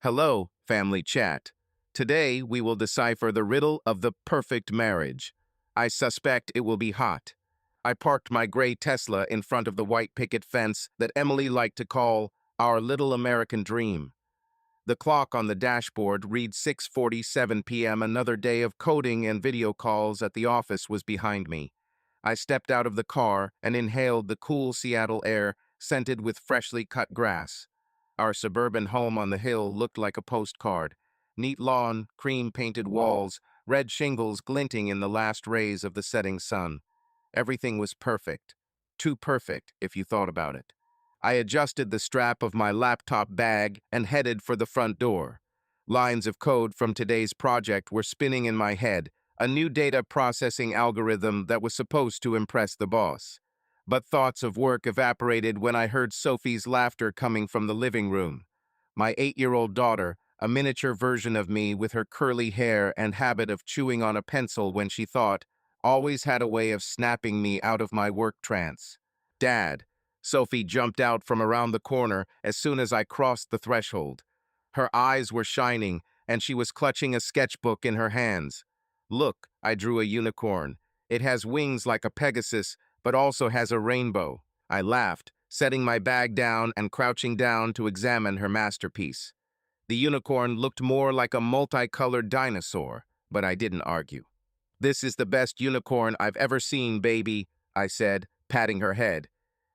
Hello, family chat. Today we will decipher the riddle of the perfect marriage. I suspect it will be hot. I parked my gray Tesla in front of the white picket fence that Emily liked to call our little American dream. The clock on the dashboard reads 6:47 p.m. Another day of coding and video calls at the office was behind me. I stepped out of the car and inhaled the cool Seattle air, scented with freshly cut grass. Our suburban home on the hill looked like a postcard. Neat lawn, cream-painted walls, red shingles glinting in the last rays of the setting sun. Everything was perfect. Too perfect, if you thought about it. I adjusted the strap of my laptop bag and headed for the front door. Lines of code from today's project were spinning in my head, a new data processing algorithm that was supposed to impress the boss. But thoughts of work evaporated when I heard Sophie's laughter coming from the living room. My 8-year-old daughter, a miniature version of me with her curly hair and habit of chewing on a pencil when she thought, always had a way of snapping me out of my work trance. "Dad." Sophie jumped out from around the corner as soon as I crossed the threshold. Her eyes were shining, and she was clutching a sketchbook in her hands. "Look," I drew a unicorn. "It has wings like a Pegasus, but also has a rainbow." I laughed, setting my bag down and crouching down to examine her masterpiece. The unicorn looked more like a multicolored dinosaur, but I didn't argue. "This is the best unicorn I've ever seen, baby," I said, patting her head.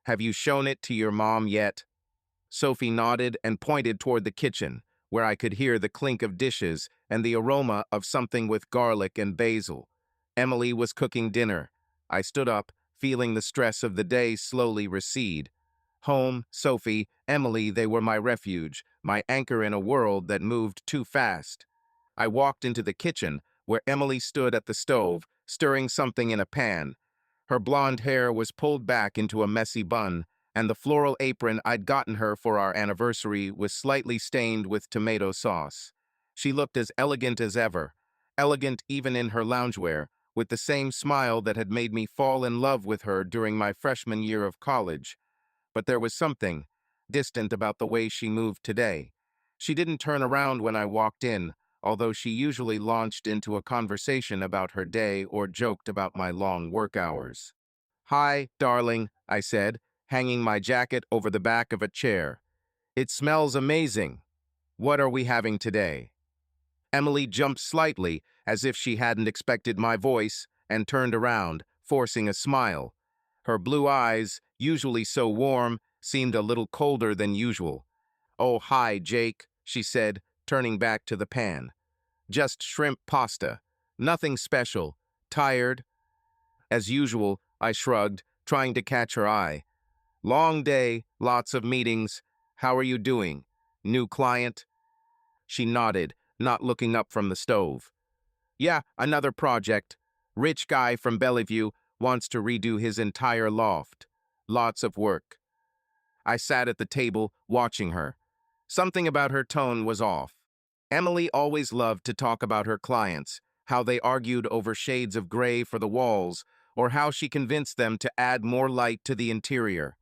"Have you shown it to your mom yet?" Sophie nodded and pointed toward the kitchen, where I could hear the clink of dishes and the aroma of something with garlic and basil. Emily was cooking dinner. I stood up, feeling the stress of the day slowly recede. Home, Sophie, Emily, they were my refuge, my anchor in a world that moved too fast. I walked into the kitchen, where Emily stood at the stove, stirring something in a pan. Her blonde hair was pulled back into a messy bun, and the floral apron I'd gotten her for our anniversary was slightly stained with tomato sauce. She looked as elegant as ever, elegant even in her loungewear, with the same smile that had made me fall in love with her during my freshman year of college. But there was something distant about the way she moved today. She didn't turn around when I walked in, although she usually launched into a conversation about her day or joked about my long work hours. "Hi, darling," I said, hanging my jacket over the back of a chair. "It smells amazing. What are we having today?" Emily jumped slightly, as if she hadn't expected my voice, and turned around, forcing a smile. Her blue eyes, usually so warm, seemed a little colder than usual. "Oh, hi, Jake," she said, turning back to the pan. "Just shrimp pasta. Nothing special. Tired?" As usual, I shrugged, trying to catch her eye. "Long day, lots of meetings. How are you doing? New client?" She nodded, not looking up from the stove. "Yeah, another project. Rich guy from Bellevue wants to redo his entire loft. Lots of work." I sat at the table, watching her. Something about her tone was off. Emily always loved to talk about her clients, how they argued over shades of gray for the walls, or how she convinced them to add more light to the interior.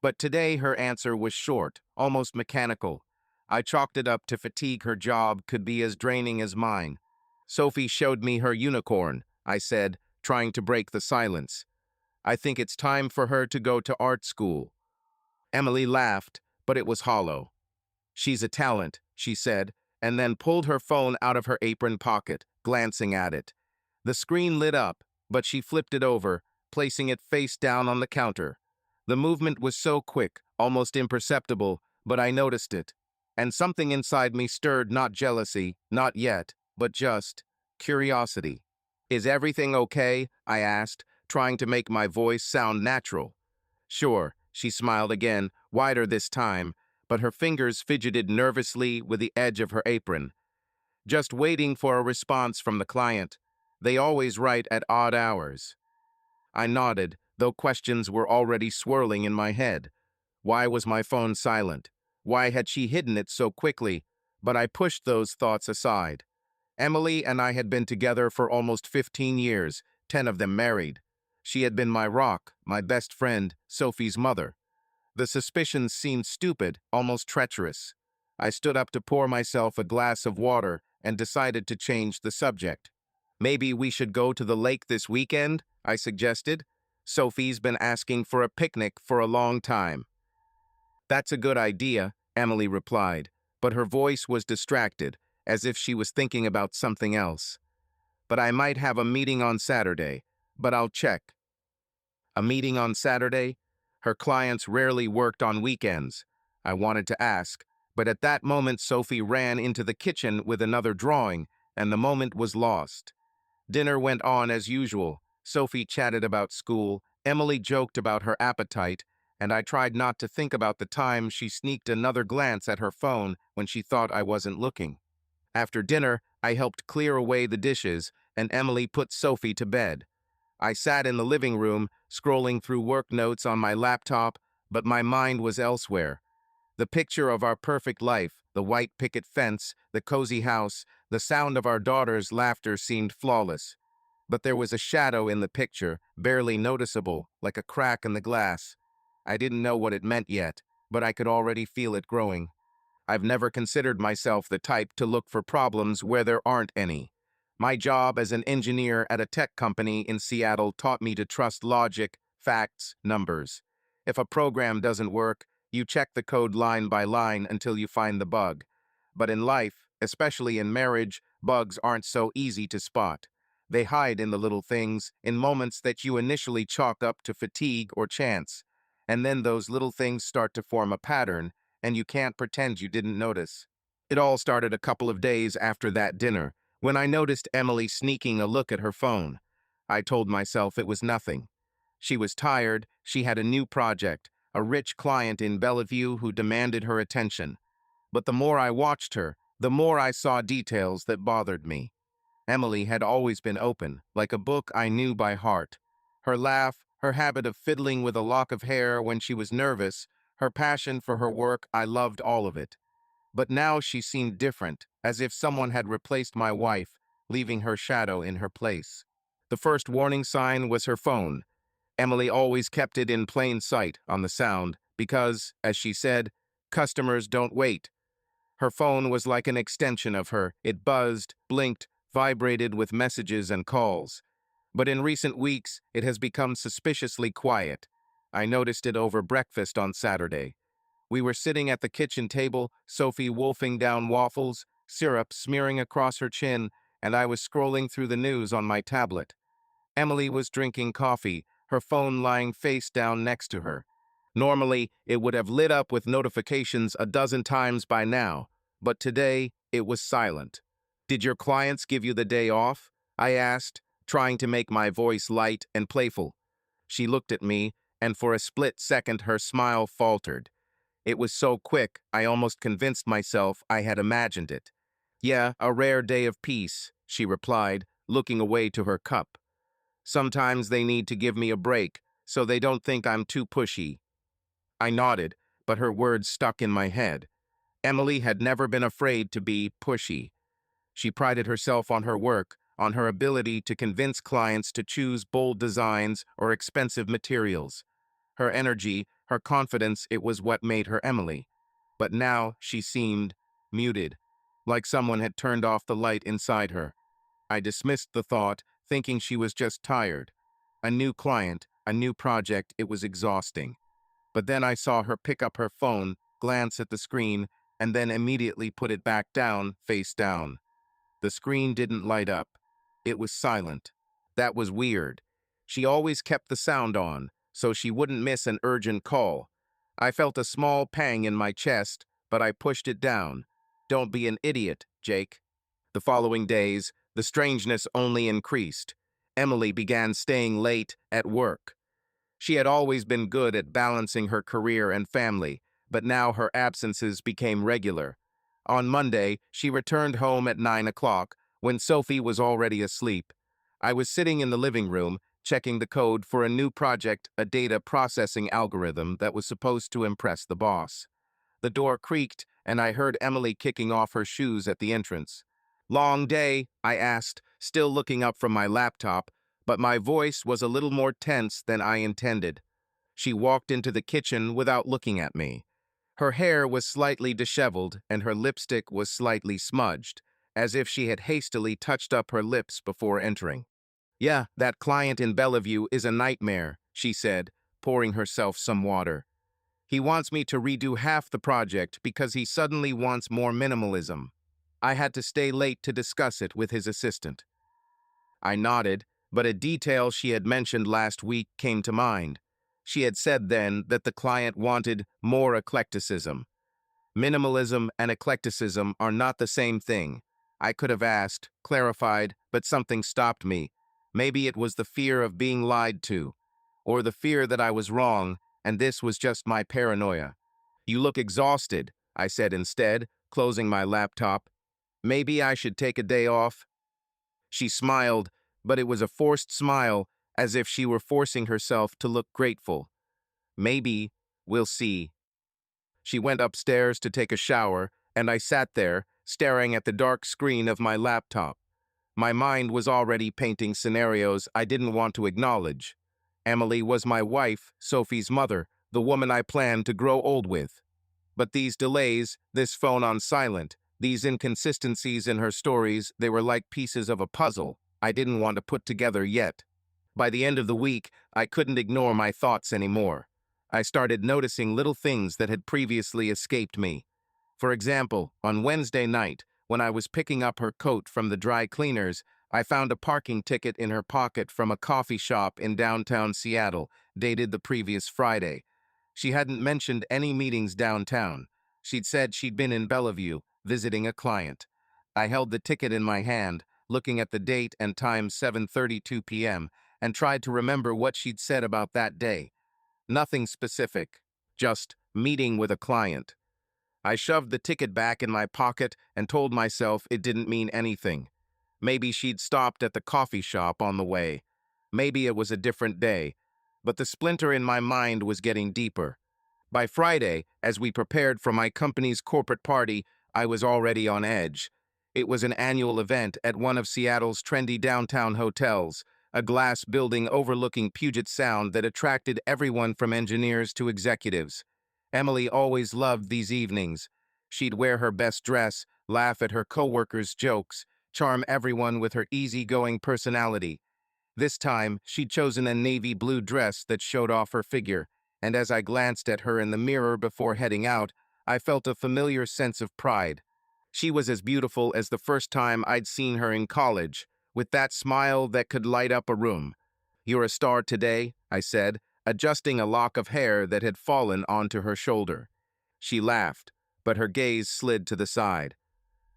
But today her answer was short, almost mechanical. I chalked it up to fatigue. Her job could be as draining as mine. "Sophie showed me her unicorn," I said, trying to break the silence. "I think it's time for her to go to art school." Emily laughed, but it was hollow. "She's a talent," she said, and then pulled her phone out of her apron pocket, glancing at it. The screen lit up, but she flipped it over, placing it face down on the counter. The movement was so quick, almost imperceptible, but I noticed it. And something inside me stirred, not jealousy, not yet, but just curiosity. "Is everything okay?" I asked, trying to make my voice sound natural. "Sure," she smiled again, wider this time, but her fingers fidgeted nervously with the edge of her apron. "Just waiting for a response from the client. They always write at odd hours." I nodded, though questions were already swirling in my head. Why was my phone silent? Why had she hidden it so quickly? But I pushed those thoughts aside. Emily and I had been together for almost 15 years, 10 of them married. She had been my rock, my best friend, Sophie's mother. The suspicions seemed stupid, almost treacherous. I stood up to pour myself a glass of water and decided to change the subject. Maybe we should go to the lake this weekend, I suggested. Sophie's been asking for a picnic for a long time. That's a good idea, Emily replied, but her voice was distracted, as if she was thinking about something else. But I might have a meeting on Saturday, but I'll check. A meeting on Saturday? Her clients rarely worked on weekends. I wanted to ask, but at that moment Sophie ran into the kitchen with another drawing, and the moment was lost. Dinner went on as usual. Sophie chatted about school, Emily joked about her appetite, and I tried not to think about the time she sneaked another glance at her phone when she thought I wasn't looking. After dinner, I helped clear away the dishes, and Emily put Sophie to bed. I sat in the living room, scrolling through work notes on my laptop, but my mind was elsewhere. The picture of our perfect life, the white picket fence, the cozy house, the sound of our daughter's laughter seemed flawless. But there was a shadow in the picture, barely noticeable, like a crack in the glass. I didn't know what it meant yet, but I could already feel it growing. I've never considered myself the type to look for problems where there aren't any. My job as an engineer at a tech company in Seattle taught me to trust logic, facts, numbers. If a program doesn't work, you check the code line by line until you find the bug. But in life, especially in marriage, bugs aren't so easy to spot. They hide in the little things, in moments that you initially chalk up to fatigue or chance. And then those little things start to form a pattern, and you can't pretend you didn't notice. It all started a couple of days after that dinner, when I noticed Emily sneaking a look at her phone. I told myself it was nothing. She was tired, she had a new project, a rich client in Bellevue who demanded her attention. But the more I watched her, the more I saw details that bothered me. Emily had always been open, like a book I knew by heart. Her laugh, her habit of fiddling with a lock of hair when she was nervous, her passion for her work, I loved all of it. But now she seemed different, as if someone had replaced my wife, leaving her shadow in her place. The first warning sign was her phone. Emily always kept it in plain sight on the sound because, as she said, customers don't wait. Her phone was like an extension of her. It buzzed, blinked, vibrated with messages and calls. But in recent weeks, it has become suspiciously quiet. I noticed it over breakfast on Saturday. We were sitting at the kitchen table, Sophie wolfing down waffles, syrup smearing across her chin, and I was scrolling through the news on my tablet. Emily was drinking coffee, her phone lying face down next to her. Normally, it would have lit up with notifications a dozen times by now, but today it was silent. "Did your clients give you the day off?" I asked, trying to make my voice light and playful. She looked at me, and for a split second her smile faltered. It was so quick, I almost convinced myself I had imagined it. "Yeah, a rare day of peace," she replied, looking away to her cup. "Sometimes they need to give me a break, so they don't think I'm too pushy." I nodded, but her words stuck in my head. Emily had never been afraid to be pushy. She prided herself on her work, on her ability to convince clients to choose bold designs or expensive materials. Her energy, her confidence, it was what made her Emily. But now she seemed muted, like someone had turned off the light inside her. I dismissed the thought, thinking she was just tired. A new client, a new project, it was exhausting. But then I saw her pick up her phone, glance at the screen, and then immediately put it back down, face down. The screen didn't light up. It was silent. That was weird. She always kept the sound on, so she wouldn't miss an urgent call. I felt a small pang in my chest, but I pushed it down. "Don't be an idiot, Jake." The following days, the strangeness only increased. Emily began staying late at work. She had always been good at balancing her career and family, but now her absences became regular. On Monday, she returned home at 9 o'clock, when Sophie was already asleep. I was sitting in the living room, checking the code for a new project, a data processing algorithm that was supposed to impress the boss. The door creaked, and I heard Emily kicking off her shoes at the entrance. "Long day?" I asked, still looking up from my laptop, but my voice was a little more tense than I intended. She walked into the kitchen without looking at me. Her hair was slightly disheveled and her lipstick was slightly smudged, as if she had hastily touched up her lips before entering. "Yeah, that client in Bellevue is a nightmare," she said, pouring herself some water. "He wants me to redo half the project because he suddenly wants more minimalism." I had to stay late to discuss it with his assistant. I nodded, but a detail she had mentioned last week came to mind. She had said then that the client wanted more eclecticism. Minimalism and eclecticism are not the same thing. I could have asked, clarified, but something stopped me. Maybe it was the fear of being lied to, or the fear that I was wrong, and this was just my paranoia. "You look exhausted," I said instead, closing my laptop. "Maybe I should take a day off?" She smiled, but it was a forced smile, as if she were forcing herself to look grateful. "Maybe, we'll see." She went upstairs to take a shower, and I sat there, staring at the dark screen of my laptop. My mind was already painting scenarios I didn't want to acknowledge. Emily was my wife, Sophie's mother, the woman I planned to grow old with. But these delays, this phone on silent, these inconsistencies in her stories, they were like pieces of a puzzle I didn't want to put together yet. By the end of the week, I couldn't ignore my thoughts anymore. I started noticing little things that had previously escaped me. For example, on Wednesday night, when I was picking up her coat from the dry cleaners, I found a parking ticket in her pocket from a coffee shop in downtown Seattle, dated the previous Friday. She hadn't mentioned any meetings downtown. She'd said she'd been in Bellevue, visiting a client. I held the ticket in my hand, looking at the date and time 7:32 p.m., and tried to remember what she'd said about that day. Nothing specific, just meeting with a client. I shoved the ticket back in my pocket and told myself it didn't mean anything. Maybe she'd stopped at the coffee shop on the way. Maybe it was a different day. But the splinter in my mind was getting deeper. By Friday, as we prepared for my company's corporate party, I was already on edge. It was an annual event at one of Seattle's trendy downtown hotels, a glass building overlooking Puget Sound that attracted everyone from engineers to executives. Emily always loved these evenings. She'd wear her best dress, laugh at her coworkers' jokes, charm everyone with her easygoing personality. This time, she'd chosen a navy blue dress that showed off her figure, and as I glanced at her in the mirror before heading out, I felt a familiar sense of pride. She was as beautiful as the first time I'd seen her in college, with that smile that could light up a room. "You're a star today," I said, adjusting a lock of hair that had fallen onto her shoulder. She laughed, but her gaze slid to the side.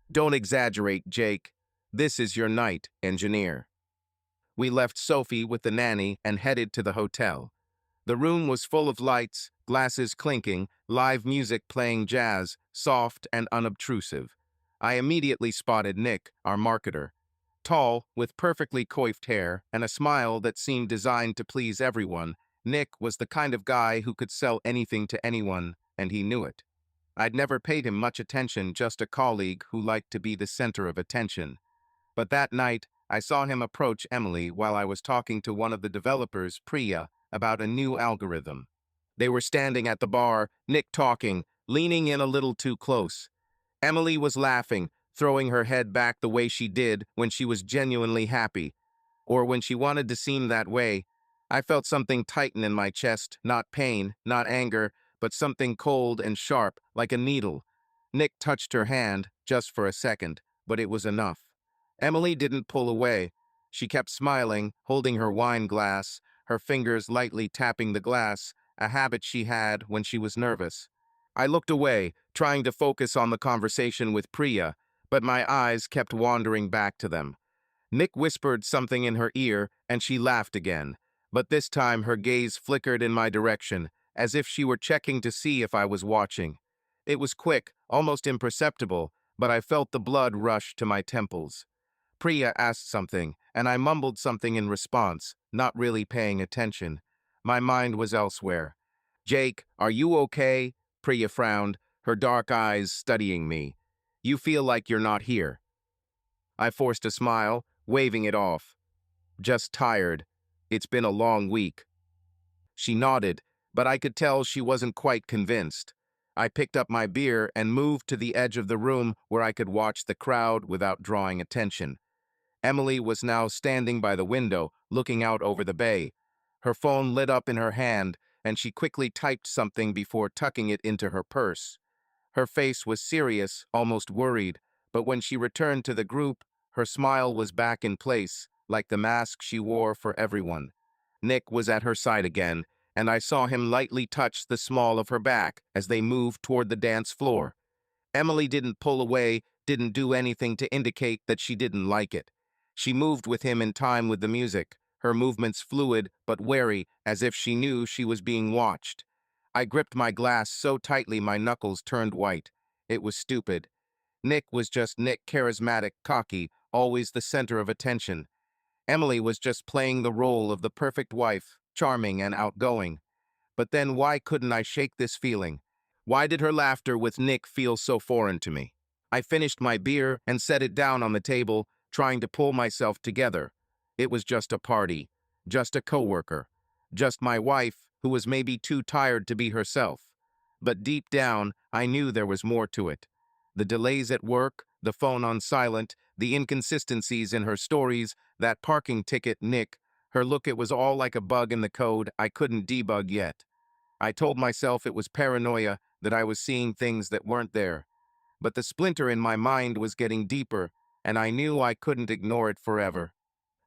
"Don't exaggerate, Jake. This is your night, engineer." We left Sophie with the nanny and headed to the hotel. The room was full of lights, glasses clinking, live music playing jazz, soft and unobtrusive. I immediately spotted Nick, our marketer. Tall, with perfectly coiffed hair and a smile that seemed designed to please everyone, Nick was the kind of guy who could sell anything to anyone, and he knew it. I'd never paid him much attention, just a colleague who liked to be the center of attention. But that night, I saw him approach Emily while I was talking to one of the developers, Priya, about a new algorithm. They were standing at the bar, Nick talking, leaning in a little too close. Emily was laughing, throwing her head back the way she did when she was genuinely happy, or when she wanted to seem that way. I felt something tighten in my chest, not pain, not anger, but something cold and sharp, like a needle. Nick touched her hand, just for a second, but it was enough. Emily didn't pull away. She kept smiling, holding her wine glass, her fingers lightly tapping the glass, a habit she had when she was nervous. I looked away, trying to focus on the conversation with Priya, but my eyes kept wandering back to them. Nick whispered something in her ear, and she laughed again, but this time her gaze flickered in my direction, as if she were checking to see if I was watching. It was quick, almost imperceptible, but I felt the blood rush to my temples. Priya asked something, and I mumbled something in response, not really paying attention. My mind was elsewhere. "Jake, are you okay?" Priya frowned, her dark eyes studying me. "You feel like you're not here." I forced a smile, waving it off. "Just tired. It's been a long week." She nodded, but I could tell she wasn't quite convinced. I picked up my beer and moved to the edge of the room where I could watch the crowd without drawing attention. Emily was now standing by the window, looking out over the bay. Her phone lit up in her hand, and she quickly typed something before tucking it into her purse. Her face was serious, almost worried, but when she returned to the group, her smile was back in place, like the mask she wore for everyone. Nick was at her side again, and I saw him lightly touch the small of her back as they moved toward the dance floor. Emily didn't pull away, didn't do anything to indicate that she didn't like it. She moved with him in time with the music, her movements fluid but wary, as if she knew she was being watched. I gripped my glass so tightly my knuckles turned white. It was stupid. Nick was just Nick, charismatic, cocky, always the center of attention. Emily was just playing the role of the perfect wife, charming and outgoing. But then why couldn't I shake this feeling? Why did her laughter with Nick feel so foreign to me? I finished my beer and set it down on the table, trying to pull myself together. It was just a party, just a coworker, just my wife, who was maybe too tired to be herself. But deep down, I knew there was more to it. The delays at work, the phone on silent, the inconsistencies in her stories, that parking ticket, Nick, her look, it was all like a bug in the code I couldn't debug yet. I told myself it was paranoia, that I was seeing things that weren't there. But the splinter in my mind was getting deeper, and I knew I couldn't ignore it forever.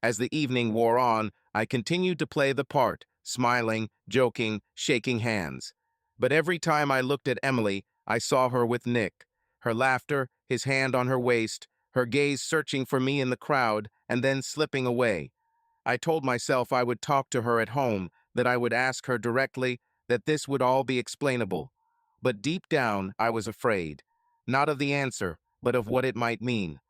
As the evening wore on, I continued to play the part, smiling, joking, shaking hands. But every time I looked at Emily, I saw her with Nick. Her laughter, his hand on her waist, her gaze searching for me in the crowd, and then slipping away. I told myself I would talk to her at home, that I would ask her directly, that this would all be explainable. But deep down, I was afraid. Not of the answer, but of what it might mean.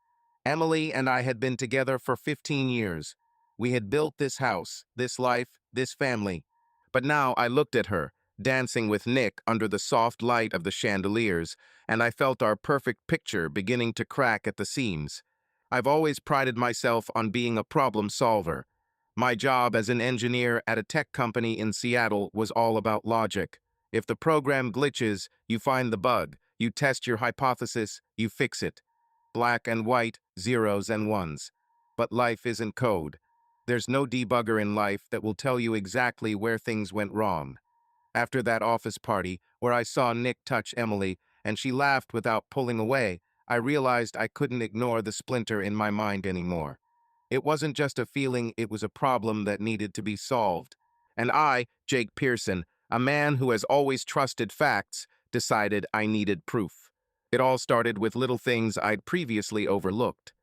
Emily and I had been together for 15 years. We had built this house, this life, this family. But now I looked at her, dancing with Nick under the soft light of the chandeliers, and I felt our perfect picture beginning to crack at the seams. I've always prided myself on being a problem solver. My job as an engineer at a tech company in Seattle was all about logic. If the program glitches, you find the bug, you test your hypothesis, you fix it. Black and white, zeros and ones. But life isn't code. There's no debugger in life that will tell you exactly where things went wrong. After that office party, where I saw Nick touch Emily, and she laughed without pulling away, I realized I couldn't ignore the splinter in my mind anymore. It wasn't just a feeling, it was a problem that needed to be solved. And I, Jake Pearson, a man who has always trusted facts, decided I needed proof. It all started with little things I'd previously overlooked.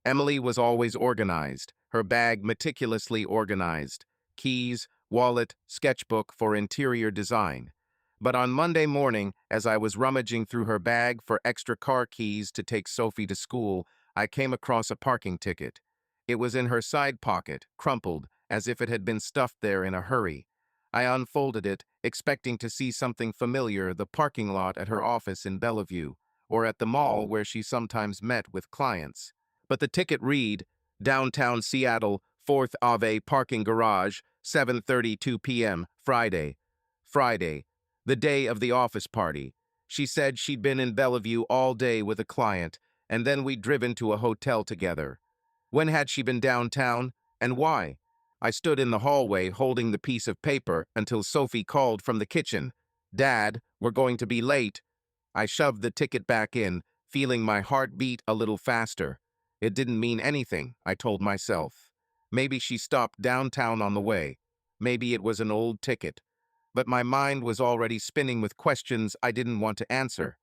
Emily was always organized, her bag meticulously organized, keys, wallet, sketchbook for interior design. But on Monday morning, as I was rummaging through her bag for extra car keys to take Sophie to school, I came across a parking ticket. It was in her side pocket, crumpled, as if it had been stuffed there in a hurry. I unfolded it, expecting to see something familiar, the parking lot at her office in Bellevue, or at the mall where she sometimes met with clients. But the ticket read, Downtown Seattle, 4th Ave Parking Garage, 7:32 p.m., Friday. Friday, the day of the office party. She said she'd been in Bellevue all day with a client, and then we'd driven to a hotel together. When had she been downtown, and why? I stood in the hallway holding the piece of paper until Sophie called from the kitchen. Dad, we're going to be late. I shoved the ticket back in, feeling my heart beat a little faster. It didn't mean anything, I told myself. Maybe she stopped downtown on the way. Maybe it was an old ticket. But my mind was already spinning with questions I didn't want to answer.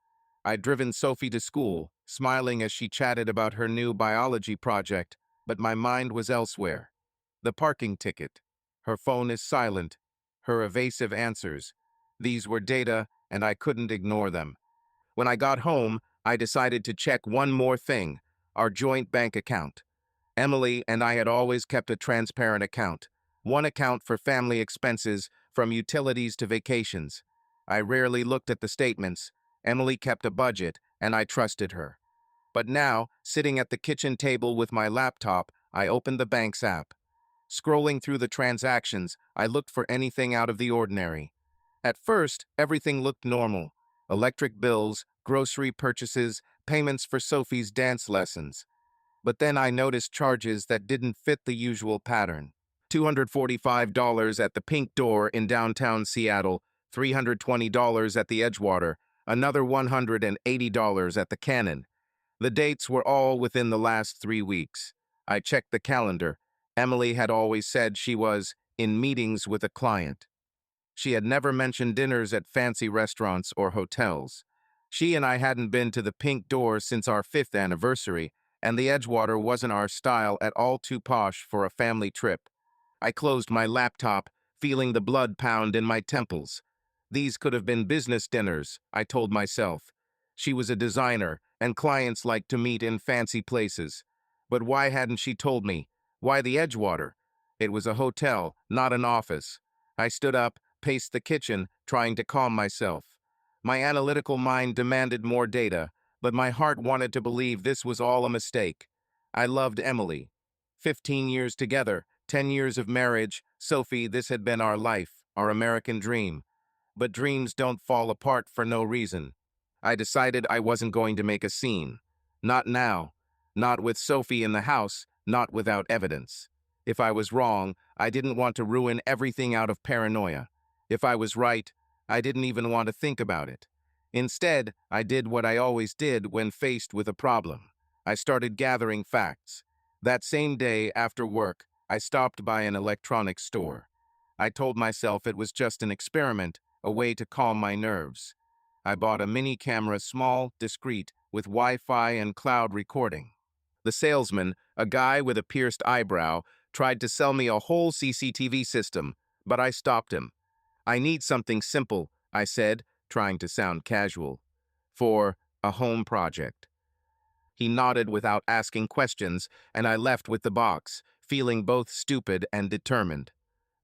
I'd driven Sophie to school, smiling as she chatted about her new biology project, but my mind was elsewhere. The parking ticket. Her phone is silent. Her evasive answers. These were data, and I couldn't ignore them. When I got home, I decided to check one more thing, our joint bank account. Emily and I had always kept a transparent account, one account for family expenses, from utilities to vacations. I rarely looked at the statements. Emily kept a budget, and I trusted her. But now, sitting at the kitchen table with my laptop, I opened the bank's app. Scrolling through the transactions, I looked for anything out of the ordinary. At first, everything looked normal. electric bills, grocery purchases, payments for Sophie's dance lessons. But then I noticed charges that didn't fit the usual pattern. $245 at the Pink Door in downtown Seattle, $320 at the Edgewater, another $180 at the Cannon. The dates were all within the last 3 weeks. I checked the calendar. Emily had always said she was in meetings with a client. She had never mentioned dinners at fancy restaurants or hotels. She and I hadn't been to the Pink Door since our 5th anniversary, and the Edgewater wasn't our style at all, too posh for a family trip. I closed my laptop, feeling the blood pound in my temples. These could have been business dinners, I told myself. She was a designer, and clients liked to meet in fancy places. But why hadn't she told me? Why the Edgewater? It was a hotel, not an office. I stood up, paced the kitchen, trying to calm myself. My analytical mind demanded more data, but my heart wanted to believe this was all a mistake. I loved Emily. 15 years together, 10 years of marriage, Sophie, this had been our life, our American dream. But dreams don't fall apart for no reason. I decided I wasn't going to make a scene. Not now. Not with Sophie in the house, not without evidence. If I was wrong, I didn't want to ruin everything out of paranoia. If I was right, I didn't even want to think about it. Instead, I did what I always did when faced with a problem. I started gathering facts. That same day after work, I stopped by an electronics store. I told myself it was just an experiment, a way to calm my nerves. I bought a mini camera, small, discreet, with Wi-Fi and cloud recording. The salesman, a guy with a pierced eyebrow, tried to sell me a whole CCTV system, but I stopped him. I need something simple, I said, trying to sound casual. For a home project. He nodded without asking questions, and I left with the box, feeling both stupid and determined.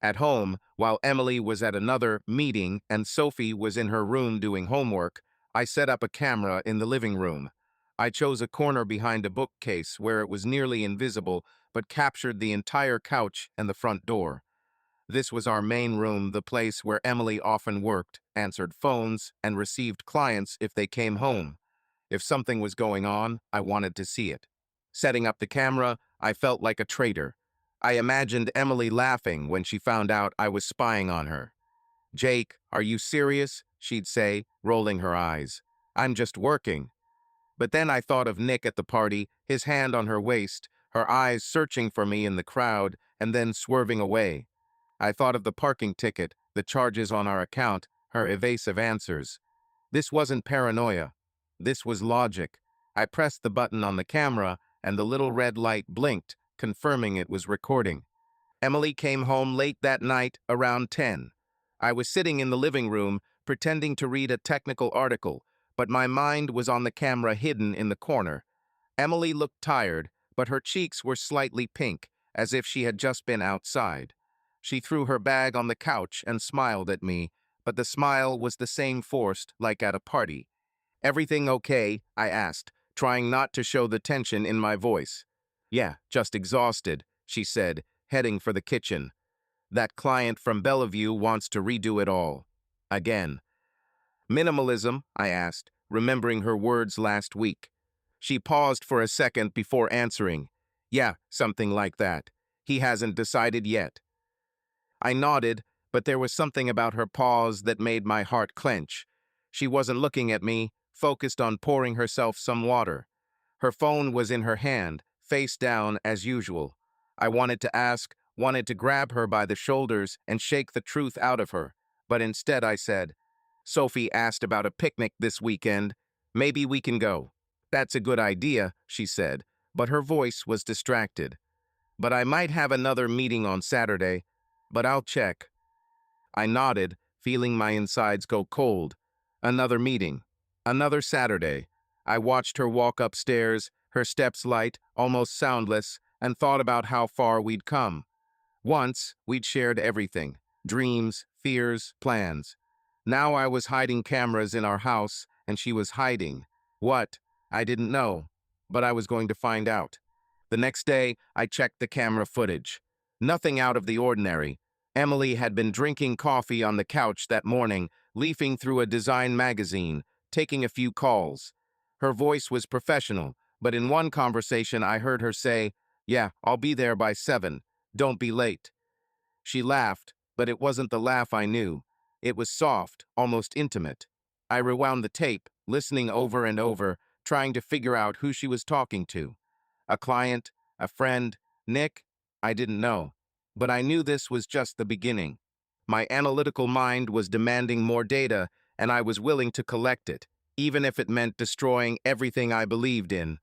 At home, while Emily was at another meeting and Sophie was in her room doing homework, I set up a camera in the living room. I chose a corner behind a bookcase where it was nearly invisible, but captured the entire couch and the front door. This was our main room, the place where Emily often worked, answered phones, and received clients if they came home. If something was going on, I wanted to see it. Setting up the camera, I felt like a traitor. I imagined Emily laughing when she found out I was spying on her. "Jake, are you serious?" she'd say, rolling her eyes. "I'm just working." But then I thought of Nick at the party, his hand on her waist, her eyes searching for me in the crowd, and then swerving away. I thought of the parking ticket, the charges on our account, her evasive answers. This wasn't paranoia. This was logic. I pressed the button on the camera, and the little red light blinked, confirming it was recording. Emily came home late that night, around 10. I was sitting in the living room, pretending to read a technical article, but my mind was on the camera hidden in the corner. Emily looked tired, but her cheeks were slightly pink, as if she had just been outside. She threw her bag on the couch and smiled at me, but the smile was the same forced, like at a party. "Everything okay?" I asked, trying not to show the tension in my voice. "Yeah, just exhausted," she said, heading for the kitchen. "That client from Bellevue wants to redo it all. Again." "Minimalism?" I asked, remembering her words last week. She paused for a second before answering. "Yeah, something like that. He hasn't decided yet." I nodded, but there was something about her pause that made my heart clench. She wasn't looking at me, focused on pouring herself some water. Her phone was in her hand, face down as usual. I wanted to ask, wanted to grab her by the shoulders and shake the truth out of her, but instead I said, "Sophie asked about a picnic this weekend. Maybe we can go." "That's a good idea," she said, but her voice was distracted. "But I might have another meeting on Saturday, but I'll check." I nodded, feeling my insides go cold. Another meeting. Another Saturday. I watched her walk upstairs, her steps light, almost soundless, and thought about how far we'd come. Once, we'd shared everything. Dreams, fears, plans. Now I was hiding cameras in our house, and she was hiding. What? I didn't know. But I was going to find out. The next day, I checked the camera footage. Nothing out of the ordinary. Emily had been drinking coffee on the couch that morning, leafing through a design magazine, taking a few calls. Her voice was professional, but in one conversation I heard her say, "Yeah, I'll be there by 7. Don't be late." She laughed, but it wasn't the laugh I knew. It was soft, almost intimate. I rewound the tape, listening over and over, trying to figure out who she was talking to. A client, a friend, Nick? I didn't know. But I knew this was just the beginning. My analytical mind was demanding more data, and I was willing to collect it, even if it meant destroying everything I believed in.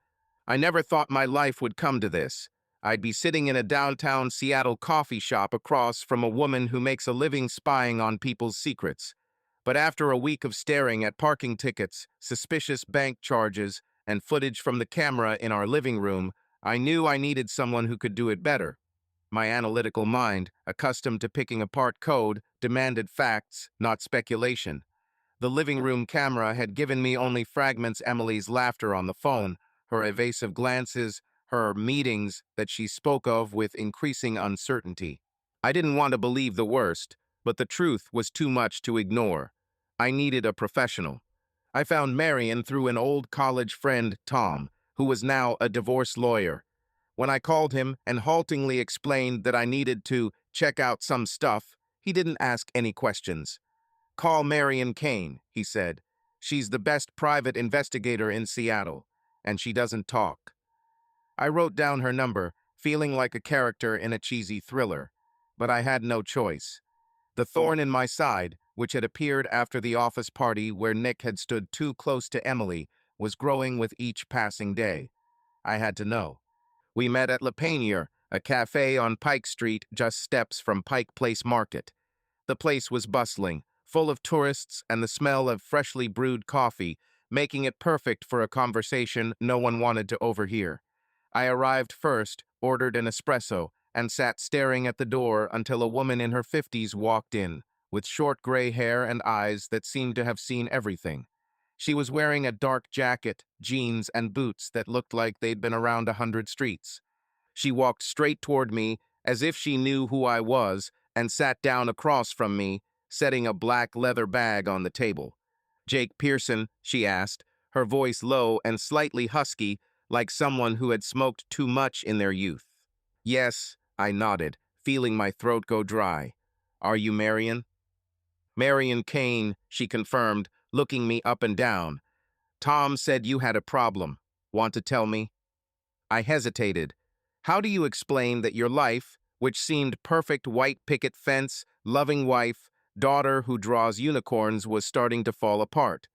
I never thought my life would come to this. I'd be sitting in a downtown Seattle coffee shop across from a woman who makes a living spying on people's secrets. But after a week of staring at parking tickets, suspicious bank charges, and footage from the camera in our living room, I knew I needed someone who could do it better. My analytical mind, accustomed to picking apart code, demanded facts, not speculation. The living room camera had given me only fragments: Emily's laughter on the phone, her evasive glances, her meetings that she spoke of with increasing uncertainty. I didn't want to believe the worst, but the truth was too much to ignore. I needed a professional. I found Marion through an old college friend, Tom, who was now a divorce lawyer. When I called him and haltingly explained that I needed to check out some stuff, he didn't ask any questions. "Call Marion Kane," he said. "She's the best private investigator in Seattle, and she doesn't talk." I wrote down her number, feeling like a character in a cheesy thriller. But I had no choice. The thorn in my side, which had appeared after the office party where Nick had stood too close to Emily, was growing with each passing day. I had to know. We met at Le Panier, a cafe on Pike Street, just steps from Pike Place Market. The place was bustling, full of tourists and the smell of freshly brewed coffee, making it perfect for a conversation no one wanted to overhear. I arrived first, ordered an espresso, and sat staring at the door until a woman in her 50s walked in, with short gray hair and eyes that seemed to have seen everything. She was wearing a dark jacket, jeans, and boots that looked like they'd been around 100 streets. She walked straight toward me, as if she knew who I was, and sat down across from me, setting a black leather bag on the table. "Jake Pearson?" she asked, her voice low and slightly husky, like someone who had smoked too much in their youth. "Yes," I nodded, feeling my throat go dry. "Are you Marion?" "Marion Kane," she confirmed, looking me up and down. "Tom said you had a problem. Want to tell me?" I hesitated. How do you explain that your life, which seemed perfect white picket fence, loving wife, daughter who draws unicorns, was starting to fall apart?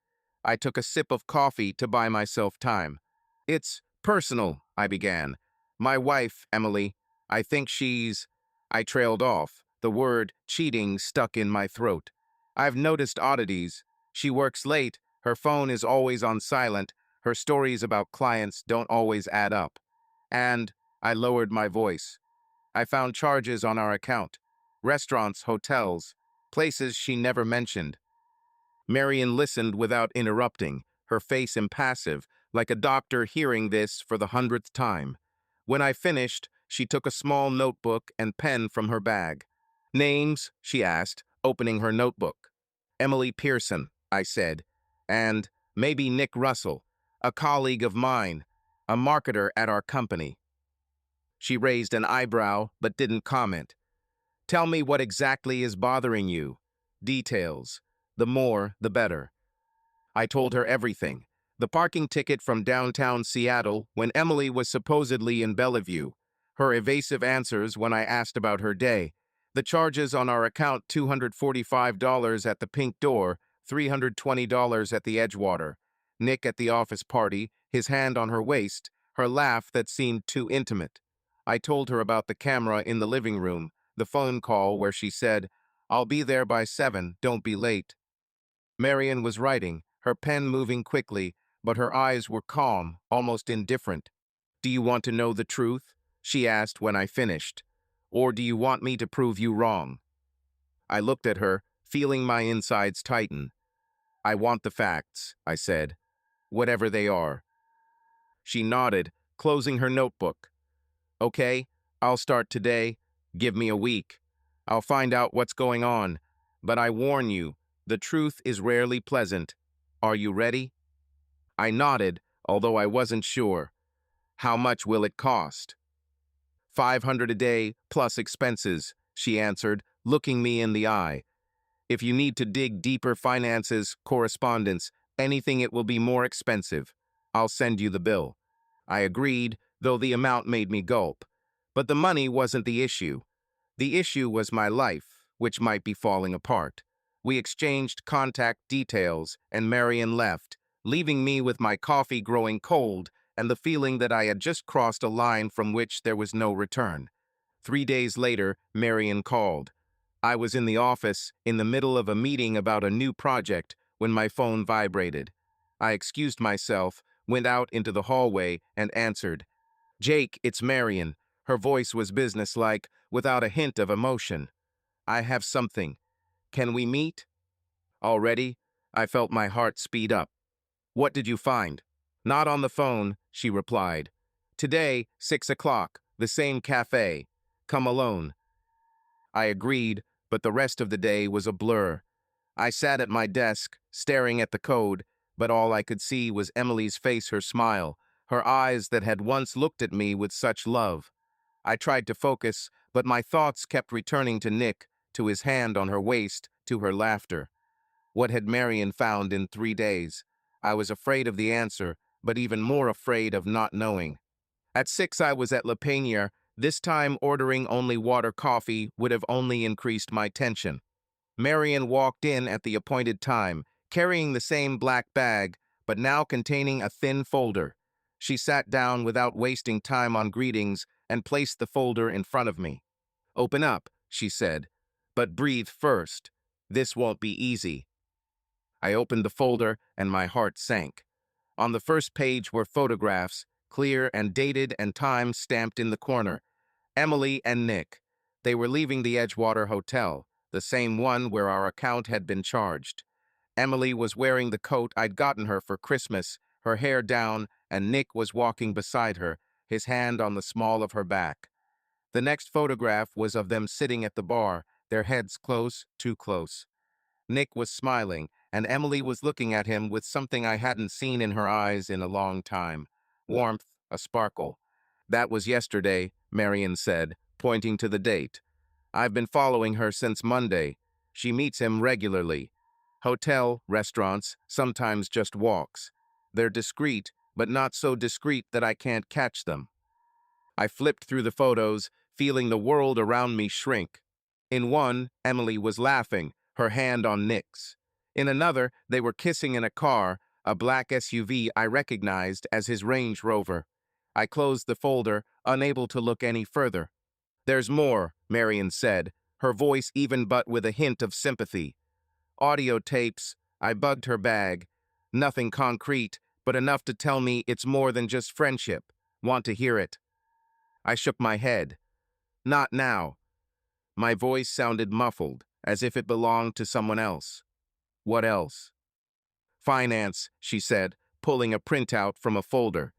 I took a sip of coffee to buy myself time. "It's personal," I began. "My wife, Emily, I think she's—" I trailed off. The word cheating stuck in my throat. "I've noticed oddities. She works late, her phone is always on silent, her stories about clients don't always add up. And," I lowered my voice, "I found charges on our account. Restaurants, hotels, places she never mentioned." Marion listened without interrupting, her face impassive, like a doctor hearing this for the 100th time. When I finished, she took a small notebook and pen from her bag. "Names?" she asked, opening her notebook. "Emily Pearson," I said, "and maybe Nick Russell, a colleague of mine, a marketer at our company." She raised an eyebrow but didn't comment. "Tell me what exactly is bothering you. Details. The more, the better." I told her everything. The parking ticket from downtown Seattle when Emily was supposedly in Bellevue. Her evasive answers when I asked about her day. The charges on our account: $245 at the Pink Door, $320 at the Edgewater. Nick at the office party, his hand on her waist, her laugh that seemed too intimate. I told her about the camera in the living room, the phone call where she said, "I'll be there by 7, don't be late." Marion was writing, her pen moving quickly, but her eyes were calm, almost indifferent. "Do you want to know the truth?" she asked when I finished. "Or do you want me to prove you wrong?" I looked at her, feeling my insides tighten. "I want the facts," I said, "whatever they are." She nodded, closing her notebook. "Okay, I'll start today. Give me a week. I'll find out what's going on. But I warn you, the truth is rarely pleasant. Are you ready? I nodded, although I wasn't sure. How much will it cost? 500 a day, plus expenses, she answered, looking me in the eye. If you need to dig deeper finances, correspondence, anything, it will be more expensive. I'll send you the bill. I agreed, though the amount made me gulp. But the money wasn't the issue. The issue was my life, which might be falling apart. We exchanged contact details, and Marion left, leaving me with my coffee growing cold and the feeling that I had just crossed a line from which there was no return. 3 days later, Marion called. I was in the office, in the middle of a meeting about a new project, when my phone vibrated. I excused myself, went out into the hallway, and answered. Jake, it's Marion. Her voice was businesslike, without a hint of emotion. I have something. Can we meet? Already? I felt my heart speed up. What did you find? Not on the phone, she replied. Today, 6 o'clock, the same cafe. Come alone. I agreed, but the rest of the day was a blur. I sat at my desk, staring at the code, but all I could see was Emily's face, her smile, her eyes that had once looked at me with such love. I tried to focus, but my thoughts kept returning to Nick, to his hand on her waist, to her laughter. What had Marion found in 3 days? I was afraid of the answer, but even more afraid of not knowing. At 6 I was at Le Panier. This time ordering only water coffee would have only increased my tension. Marion walked in at the appointed time, carrying the same black bag, but now containing a thin folder. She sat down without wasting time on greetings and placed the folder in front of me. Open up, she said, but breathe first. This won't be easy. I opened the folder and my heart sank. On the first page were photographs, clear and dated and time stamped in the corner. Emily and Nick. They were leaving the Edgewater Hotel, the same one where our account had been charged. Emily was wearing the coat I'd gotten her for Christmas, her hair down, and Nick was walking beside her, his hand on the small of her back. The next photograph was of them sitting at the bar, their heads close, too close. Nick was smiling, and Emily was looking at him with something I hadn't seen in her eyes in a long time. Warmth, a sparkle. That was yesterday, Marion said, pointing to the date. I've been following her since Monday. She meets him regularly. Hotel, restaurants, sometimes just walks. They're discreet, but not so discreet that I can't catch them. I flipped through the photos, feeling the world around me shrink. In one, Emily was laughing, her hand on Nick's. In another, they were kissing in a car, a black SUV I recognized as his Range Rover. I closed the folder, unable to look any further. There's more, Marion said, her voice even but with a hint of sympathy. Audio tapes, I bugged her bag. Nothing concrete, but enough to tell me it's more than just friendship. Want to hear it? I shook my head. Not now. My voice sounded muffled, as if it belonged to someone else. What else? Finance, she said, pulling a printout from a folder.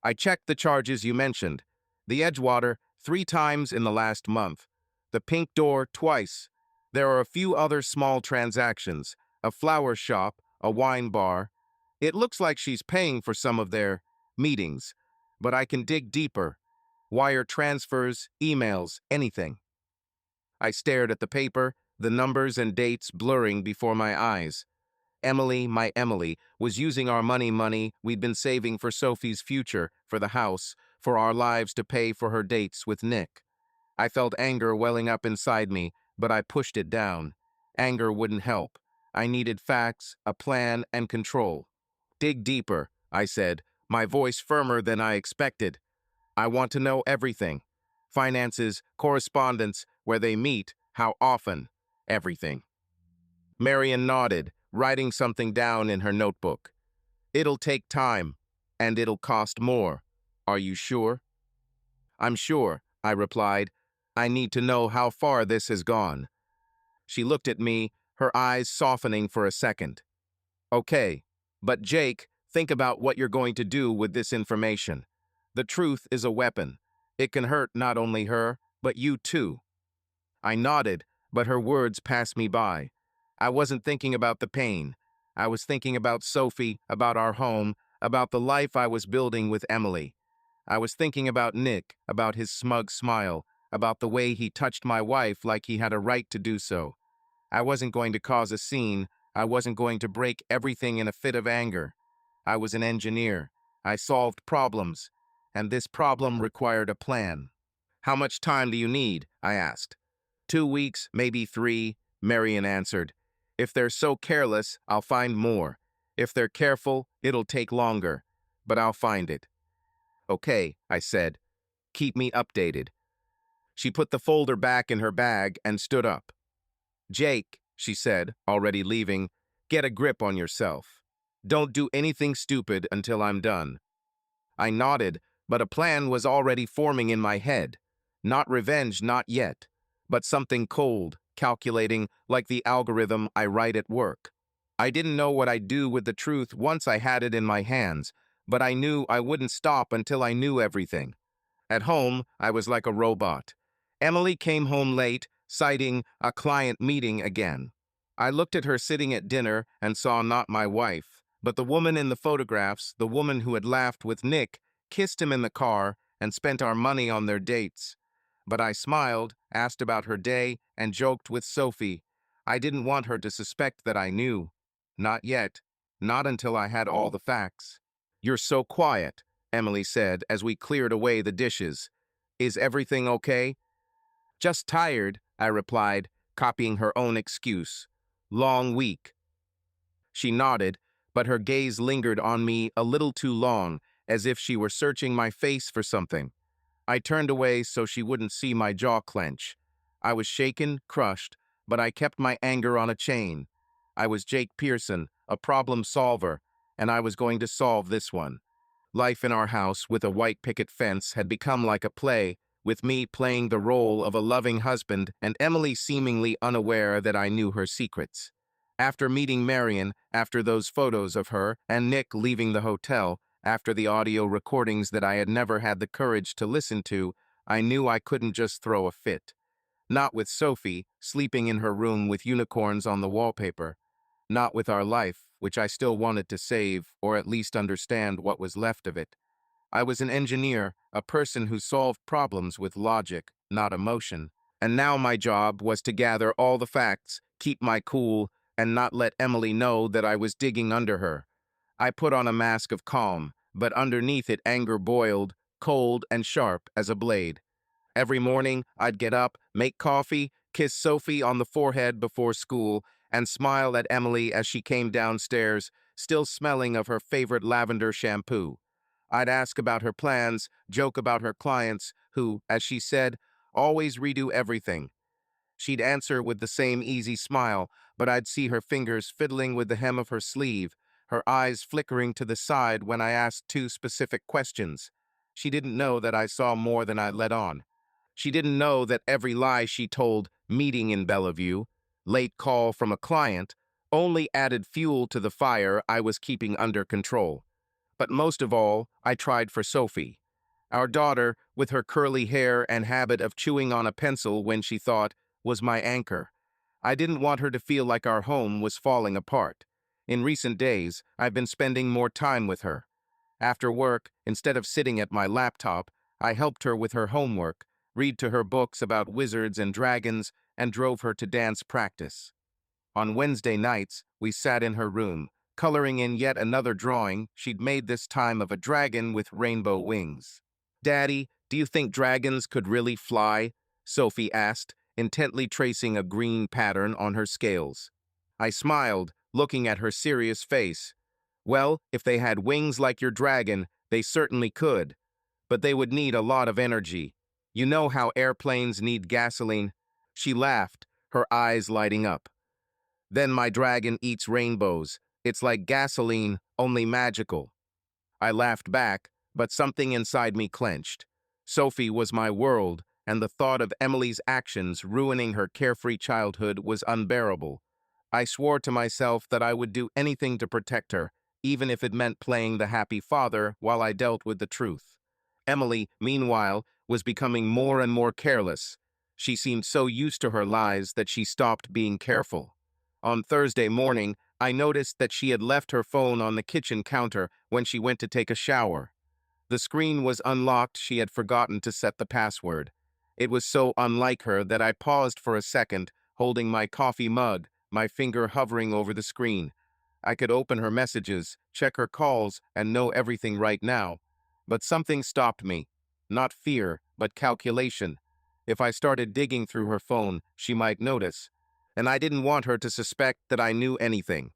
I checked the charges you mentioned. The Edgewater, 3 times in the last month. The Pink Door, twice. There are a few other small transactions, a flower shop, a wine bar. It looks like she's paying for some of their meetings, but I can dig deeper. Wire transfers, emails, anything. I stared at the paper, the numbers and dates blurring before my eyes. Emily, my Emily, was using our money we'd been saving for Sophie's future, for the house, for our lives to pay for her dates with Nick. I felt anger welling up inside me, but I pushed it down. Anger wouldn't help. I needed facts, a plan, and control. Dig deeper, I said, my voice firmer than I expected. I want to know everything. Finances, correspondence, where they meet, how often, everything. Marion nodded, writing something down in her notebook. It'll take time, and it'll cost more. Are you sure? I'm sure, I replied. I need to know how far this has gone. She looked at me, her eyes softening for a second. Okay, but Jake, think about what you're going to do with this information. The truth is a weapon. It can hurt not only her, but you too. I nodded, but her words passed me by. I wasn't thinking about the pain. I was thinking about Sophie, about our home, about the life I was building with Emily. I was thinking about Nick, about his smug smile, about the way he touched my wife like he had a right to do so. I wasn't going to cause a scene. I wasn't going to break everything in a fit of anger. I was an engineer. I solved problems, and this problem required a plan. "How much time do you need?" I asked. "2 weeks, maybe 3, Marion answered. "If they're so careless, I'll find more. If they're careful, it'll take longer. But I'll find it." "Okay," I said. "Keep me updated." She put the folder back in her bag and stood up. "Jake," she said, already leaving, "get a grip on yourself. Don't do anything stupid until I'm done." I nodded, but a plan was already forming in my head. Not revenge, not yet, but something cold, calculating, like the algorithm I write at work. I didn't know what I'd do with the truth once I had it in my hands, but I knew I wouldn't stop until I knew everything. At home, I was like a robot. Emily came home late, citing a client meeting again. I looked at her sitting at dinner and saw not my wife, but the woman in the photographs, the woman who had laughed with Nick, kissed him in the car, and spent our money on their dates. But I smiled, asked about her day, and joked with Sophie. I didn't want her to suspect that I knew. Not yet. Not until I had all the facts. "You're so quiet," Emily said as we cleared away the dishes. "Is everything okay?" "Just tired," I replied, copying her own excuse. "Long week." She nodded, but her gaze lingered on me a little too long, as if she were searching my face for something. I turned away so she wouldn't see my jaw clench. I was shaken, crushed, but I kept my anger on a chain. I was Jake Pearson, a problem solver, and I was going to solve this one. Life in our house with a white picket fence had become like a play, with me playing the role of a loving husband and Emily seemingly unaware that I knew her secrets. After meeting Marion, after those photos of her and Nick leaving the hotel, after the audio recordings that I had never had the courage to listen to, I knew I couldn't just throw a fit. Not with Sophie, sleeping in her room with unicorns on the wallpaper. Not with our life, which I still wanted to save, or at least understand what was left of it. I was an engineer, a person who solved problems with logic, not emotion. And now my job was to gather all the facts, keep my cool, and not let Emily know that I was digging under her. I put on a mask of calm, but underneath it anger boiled, cold and sharp as a blade. Every morning, I'd get up, make coffee, kiss Sophie on the forehead before school, and smile at Emily as she came downstairs, still smelling of her favorite lavender shampoo. I'd ask about her plans, joke about her clients, who, as she said, always redo everything. She'd answer with the same easy smile, but I'd see her fingers fiddling with the hem of her sleeve, her eyes flickering to the side when I asked two specific questions. She didn't know that I saw more than I let on. She didn't know that every lie she told, meeting in Bellevue, late call from a client, only added fuel to the fire I was keeping under control. But most of all, I tried for Sophie. Our daughter, with her curly hair and habit of chewing on a pencil when she thought, was my anchor. I didn't want her to feel like our home was falling apart. In recent days, I've been spending more time with her. After work, instead of sitting at my laptop, I helped her with her homework, read to her books about wizards and dragons, and drove her to dance practice. On Wednesday nights, we sat in her room, coloring in yet another drawing she'd made this time of a dragon with rainbow wings. "Daddy, do you think dragons could really fly?" Sophie asked, intently tracing a green pattern on her scales. I smiled, looking at her serious face. "Well, if they had wings like your dragon, they certainly could. But they would need a lot of energy. You know how airplanes need gasoline?" She laughed, her eyes lighting up. "Then my dragon eats rainbows. It's like gasoline, only magical." I laughed back, but something inside me clenched. Sophie was my world, and the thought of Emily's actions ruining her carefree childhood was unbearable. I swore to myself that I would do anything to protect her, even if it meant playing the happy father while I dealt with the truth. Emily, meanwhile, was becoming more and more careless. She seemed so used to her lies that she stopped being careful. On Thursday morning, I noticed that she had left her phone on the kitchen counter when she went to take a shower. The screen was unlocked. She had forgotten to set the password. It was so unlike her that I paused for a second, holding my coffee mug, my finger hovering over the screen. I could open her messages, check her calls, and know everything right now. But something stopped me. Not fear, but calculation. If I started digging through her phone, she might notice. And I didn't want her to suspect that I knew anything.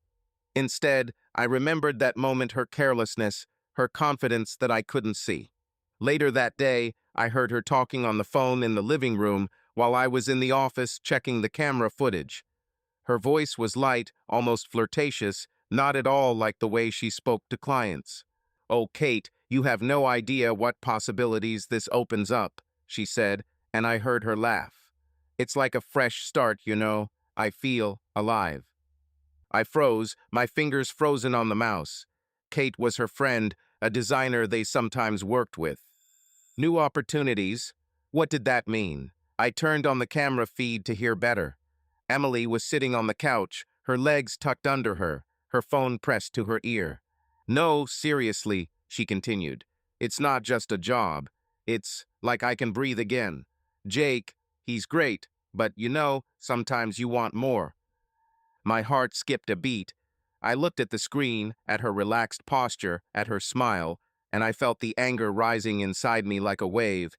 Instead, I remembered that moment, her carelessness, her confidence that I couldn't see. Later that day, I heard her talking on the phone in the living room while I was in the office checking the camera footage. Her voice was light, almost flirtatious, not at all like the way she spoke to clients. "Oh, Kate, you have no idea what possibilities this opens up," she said, and I heard her laugh. "It's like a fresh start, you know. I feel alive." I froze, my fingers frozen on the mouse. Kate was her friend, a designer they sometimes worked with. New opportunities? What did that mean? I turned on the camera feed to hear better. Emily was sitting on the couch, her legs tucked under her, her phone pressed to her ear. "No, seriously," she continued. "It's not just a job. It's like I can breathe again. Jake, he's great, but you know, sometimes you want more." My heart skipped a beat. I looked at the screen, at her relaxed posture, at her smile, and I felt the anger rising inside me like a wave,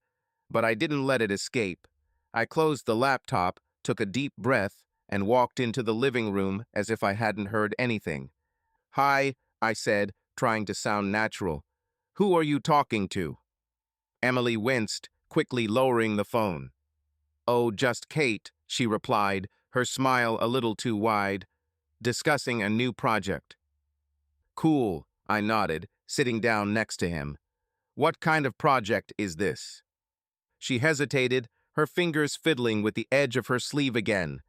but I didn't let it escape. I closed the laptop, took a deep breath, and walked into the living room as if I hadn't heard anything. "Hi," I said, trying to sound natural. "Who are you talking to?" Emily winced, quickly lowering the phone. "Oh, just Kate," she replied, her smile a little too wide. "Discussing a new project." "Cool," I nodded, sitting down next to him. "What kind of project is this?" She hesitated, her fingers fiddling with the edge of her sleeve again.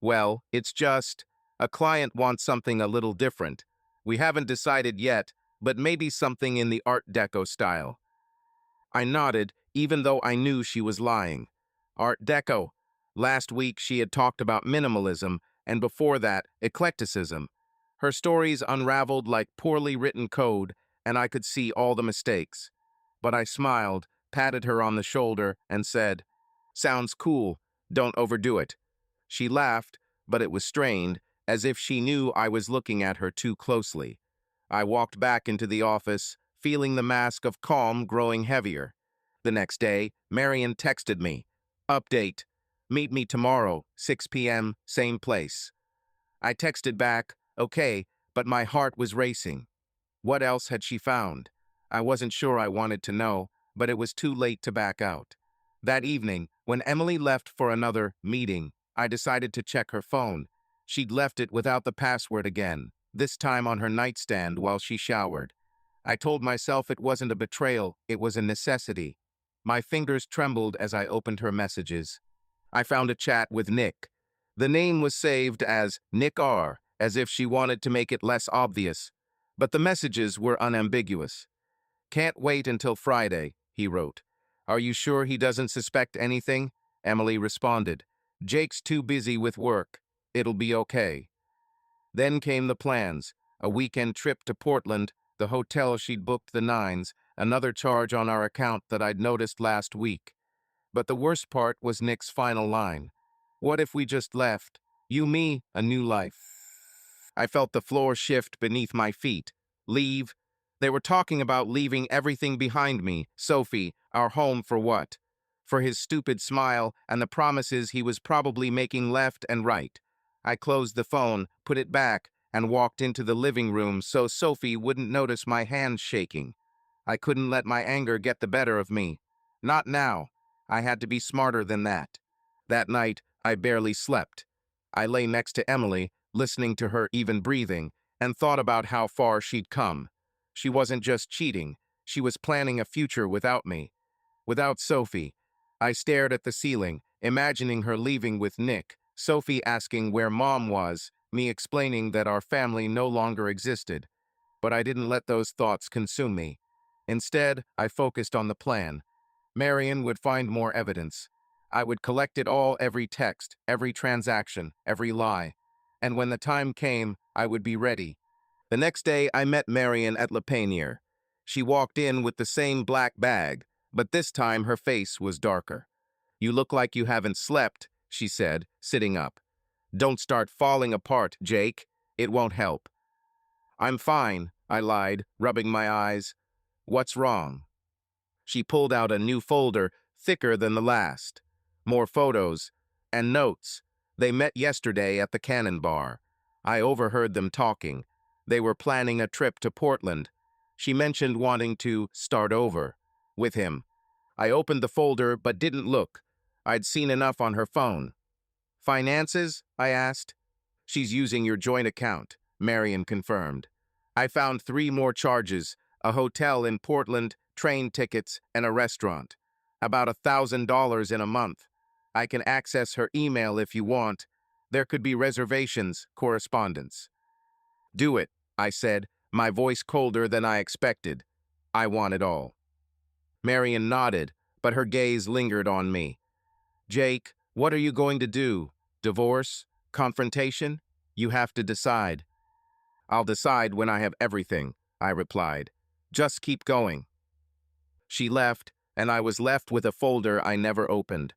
"Well, it's just, a client wants something a little different. We haven't decided yet, but maybe something in the Art Deco style." I nodded, even though I knew she was lying. Art Deco. Last week she had talked about minimalism, and before that, eclecticism. Her stories unraveled like poorly written code, and I could see all the mistakes. But I smiled, patted her on the shoulder, and said, "Sounds cool. Don't overdo it." She laughed, but it was strained, as if she knew I was looking at her too closely. I walked back into the office, feeling the mask of calm growing heavier. The next day, Marion texted me. "Update. Meet me tomorrow, 6 p.m., same place." I texted back, "Okay," but my heart was racing. What else had she found? I wasn't sure I wanted to know, but it was too late to back out. That evening, when Emily left for another meeting, I decided to check her phone. She'd left it without the password again, this time on her nightstand while she showered. I told myself it wasn't a betrayal, it was a necessity. My fingers trembled as I opened her messages. I found a chat with Nick. The name was saved as Nick R., as if she wanted to make it less obvious. But the messages were unambiguous. "Can't wait until Friday," he wrote. "Are you sure he doesn't suspect anything?" Emily responded. "Jake's too busy with work. It'll be okay." Then came the plans. A weekend trip to Portland, the hotel she'd booked the nines, another charge on our account that I'd noticed last week. But the worst part was Nick's final line. "What if we just left? You, me, a new life." I felt the floor shift beneath my feet. Leave? They were talking about leaving everything behind me, Sophie, our home, for what? For his stupid smile and the promises he was probably making left and right. I closed the phone, put it back, and walked into the living room so Sophie wouldn't notice my hands shaking. I couldn't let my anger get the better of me. Not now. I had to be smarter than that. That night, I barely slept. I lay next to Emily, listening to her even breathing, and thought about how far she'd come. She wasn't just cheating, she was planning a future without me. Without Sophie. I stared at the ceiling, imagining her leaving with Nick, Sophie asking where Mom was, me explaining that our family no longer existed. But I didn't let those thoughts consume me. Instead, I focused on the plan. Marion would find more evidence. I would collect it all, every text, every transaction, every lie. and when the time came, I would be ready. The next day, I met Marion at Le Panier. She walked in with the same black bag, but this time her face was darker. "You look like you haven't slept," she said, sitting up. "Don't start falling apart, Jake. It won't help." "I'm fine," I lied, rubbing my eyes. "What's wrong?" She pulled out a new folder, thicker than the last. More photos and notes. They met yesterday at the Cannon Bar. I overheard them talking. They were planning a trip to Portland. She mentioned wanting to start over with him. I opened the folder but didn't look. I'd seen enough on her phone. "Finances?" I asked. "She's using your joint account," Marion confirmed. I found 3 more charges: a hotel in Portland, train tickets, and a restaurant. About $1,000 in a month. I can access her email if you want. There could be reservations, correspondence. "Do it," I said, my voice colder than I expected. I want it all. Marion nodded, but her gaze lingered on me. "Jake, what are you going to do? Divorce? Confrontation? You have to decide." "I'll decide when I have everything," I replied. "Just keep going." She left, and I was left with a folder I never opened.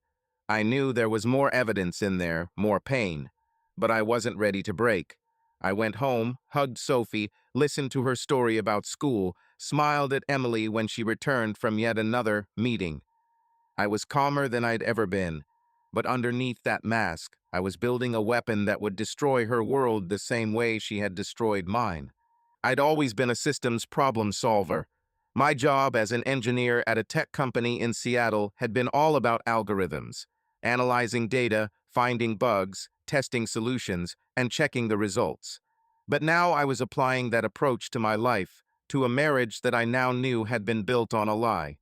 I knew there was more evidence in there, more pain, but I wasn't ready to break. I went home, hugged Sophie, listened to her story about school, smiled at Emily when she returned from yet another meeting. I was calmer than I'd ever been, but underneath that mask, I was building a weapon that would destroy her world the same way she had destroyed mine. I'd always been a systems problem solver. My job as an engineer at a tech company in Seattle had been all about algorithms, analyzing data, finding bugs, testing solutions, and checking the results. But now I was applying that approach to my life, to a marriage that I now knew had been built on a lie.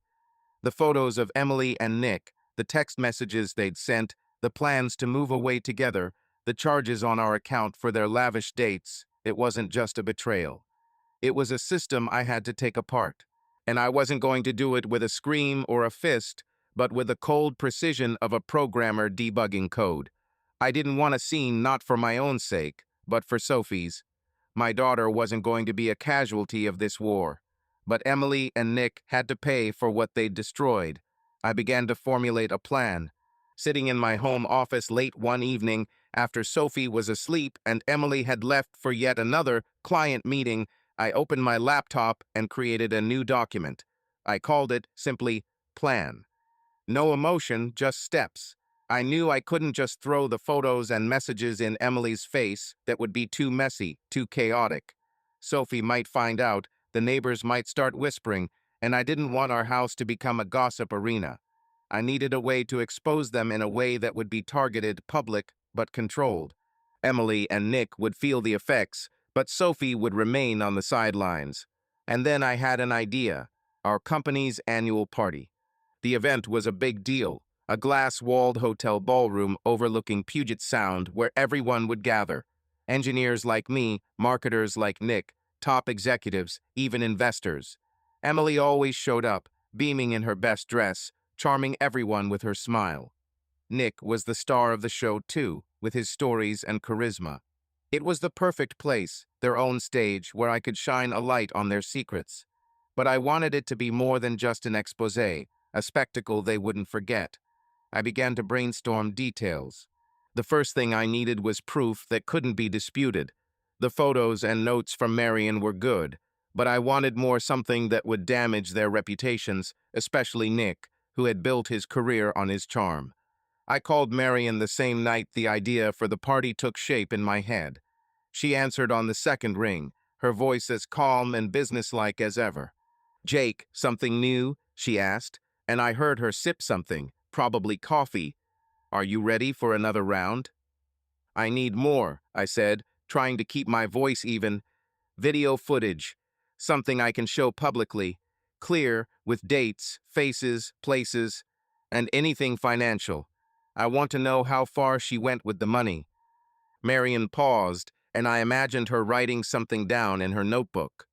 The photos of Emily and Nick, the text messages they'd sent, the plans to move away together, the charges on our account for their lavish dates, it wasn't just a betrayal. It was a system I had to take apart. And I wasn't going to do it with a scream or a fist, but with the cold precision of a programmer debugging code. I didn't want a scene not for my own sake, but for Sophie's. My daughter wasn't going to be a casualty of this war. But Emily and Nick had to pay for what they'd destroyed. I began to formulate a plan. Sitting in my home office late one evening, after Sophie was asleep and Emily had left for yet another client meeting, I opened my laptop and created a new document. I called it simply Plan. No emotion, just steps. I knew I couldn't just throw the photos and messages in Emily's face. That would be too messy, too chaotic. Sophie might find out, the neighbors might start whispering, and I didn't want our house to become a gossip arena. I needed a way to expose them in a way that would be targeted, public, but controlled. Emily and Nick would feel the effects, but Sophie would remain on the sidelines. And then I had an idea: our company's annual party. The event was a big deal, a glass-walled hotel ballroom overlooking Puget Sound where everyone would gather. Engineers like me, marketers like Nick, top executives, even investors. Emily always showed up, beaming in her best dress, charming everyone with her smile. Nick was the star of the show too, with his stories and charisma. It was the perfect place, their own stage, where I could shine a light on their secrets. But I wanted it to be more than just an exposé, a spectacle they wouldn't forget. I began to brainstorm details. The first thing I needed was proof that couldn't be disputed. The photos and notes from Marion were good, but I wanted more, something that would damage their reputations, especially Nick, who had built his career on his charm. I called Marion the same night the idea for the party took shape in my head. She answered on the second ring, her voice as calm and businesslike as ever. "Jake, something new?" she asked, and I heard her sip something, probably coffee. "Are you ready for another round?" "I need more," I said, trying to keep my voice even. "Video footage, something I can show publicly, clear, with dates, faces, places, and anything financial. I want to know how far she went with the money." Marion paused, and I imagined her writing something down in her notebook.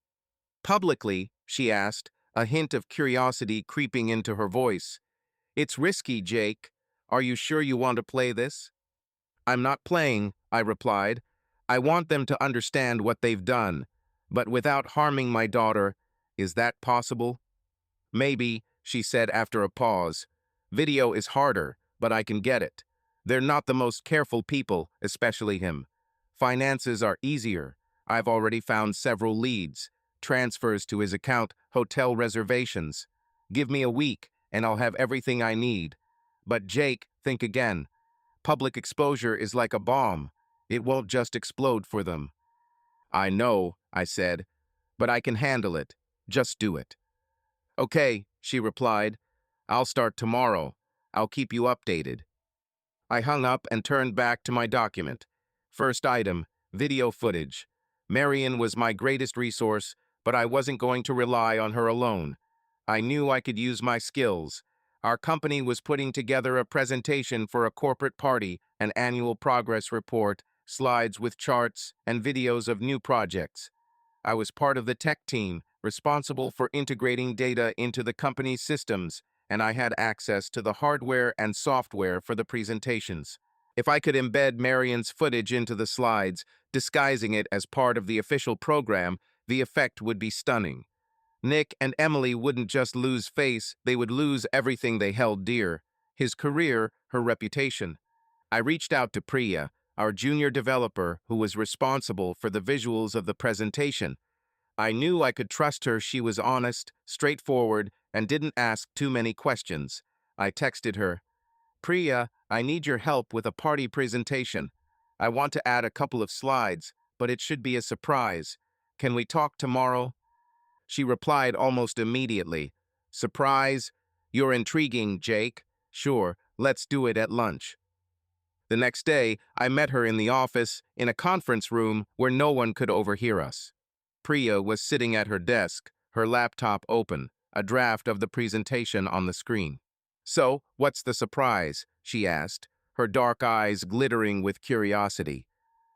"Publicly?" she asked, a hint of curiosity creeping into her voice. "It's risky, Jake. Are you sure you want to play this?" "I'm not playing," I replied. I want them to understand what they've done, but without harming my daughter. Is that possible? Maybe, she said after a pause. Video is harder, but I can get it. They're not the most careful people, especially him. Finances are easier. I've already found several leads. Transfers to his account, hotel reservations. Give me a week, and I'll have everything I need. But Jake, think again. Public exposure is like a bomb. It won't just explode for them. I know, I said, but I can handle it. Just do it. Okay, she replied. I'll start tomorrow. I'll keep you updated. I hung up and turned back to my document. First item, video footage. Marion was my greatest resource, but I wasn't going to rely on her alone. I knew I could use my skills. Our company was putting together a presentation for a corporate party, an annual progress report, slides with charts, and videos of new projects. I was part of the tech team, responsible for integrating data into the company's systems, and I had access to the hardware and software for the presentations. If I could embed Marion's footage into the slides, disguising it as part of the official program, the effect would be stunning. Nick and Emily wouldn't just lose face, they would lose everything they held dear. His career, her reputation. I reached out to Priya, our junior developer who was responsible for the visuals of the presentation. I knew I could trust her. She was honest, straightforward, and didn't ask too many questions. I texted her, Priya, I need your help with a party presentation. I want to add a couple of slides, but it should be a surprise. Can we talk tomorrow? She replied almost immediately, Surprise? You're intriguing, Jake. Sure, let's do it at lunch. The next day, I met her in the office, in a conference room where no one could overhear us. Priya was sitting at her desk, her laptop open, a draft of the presentation on the screen. So, what's the surprise? She asked, her dark eyes glittering with curiosity.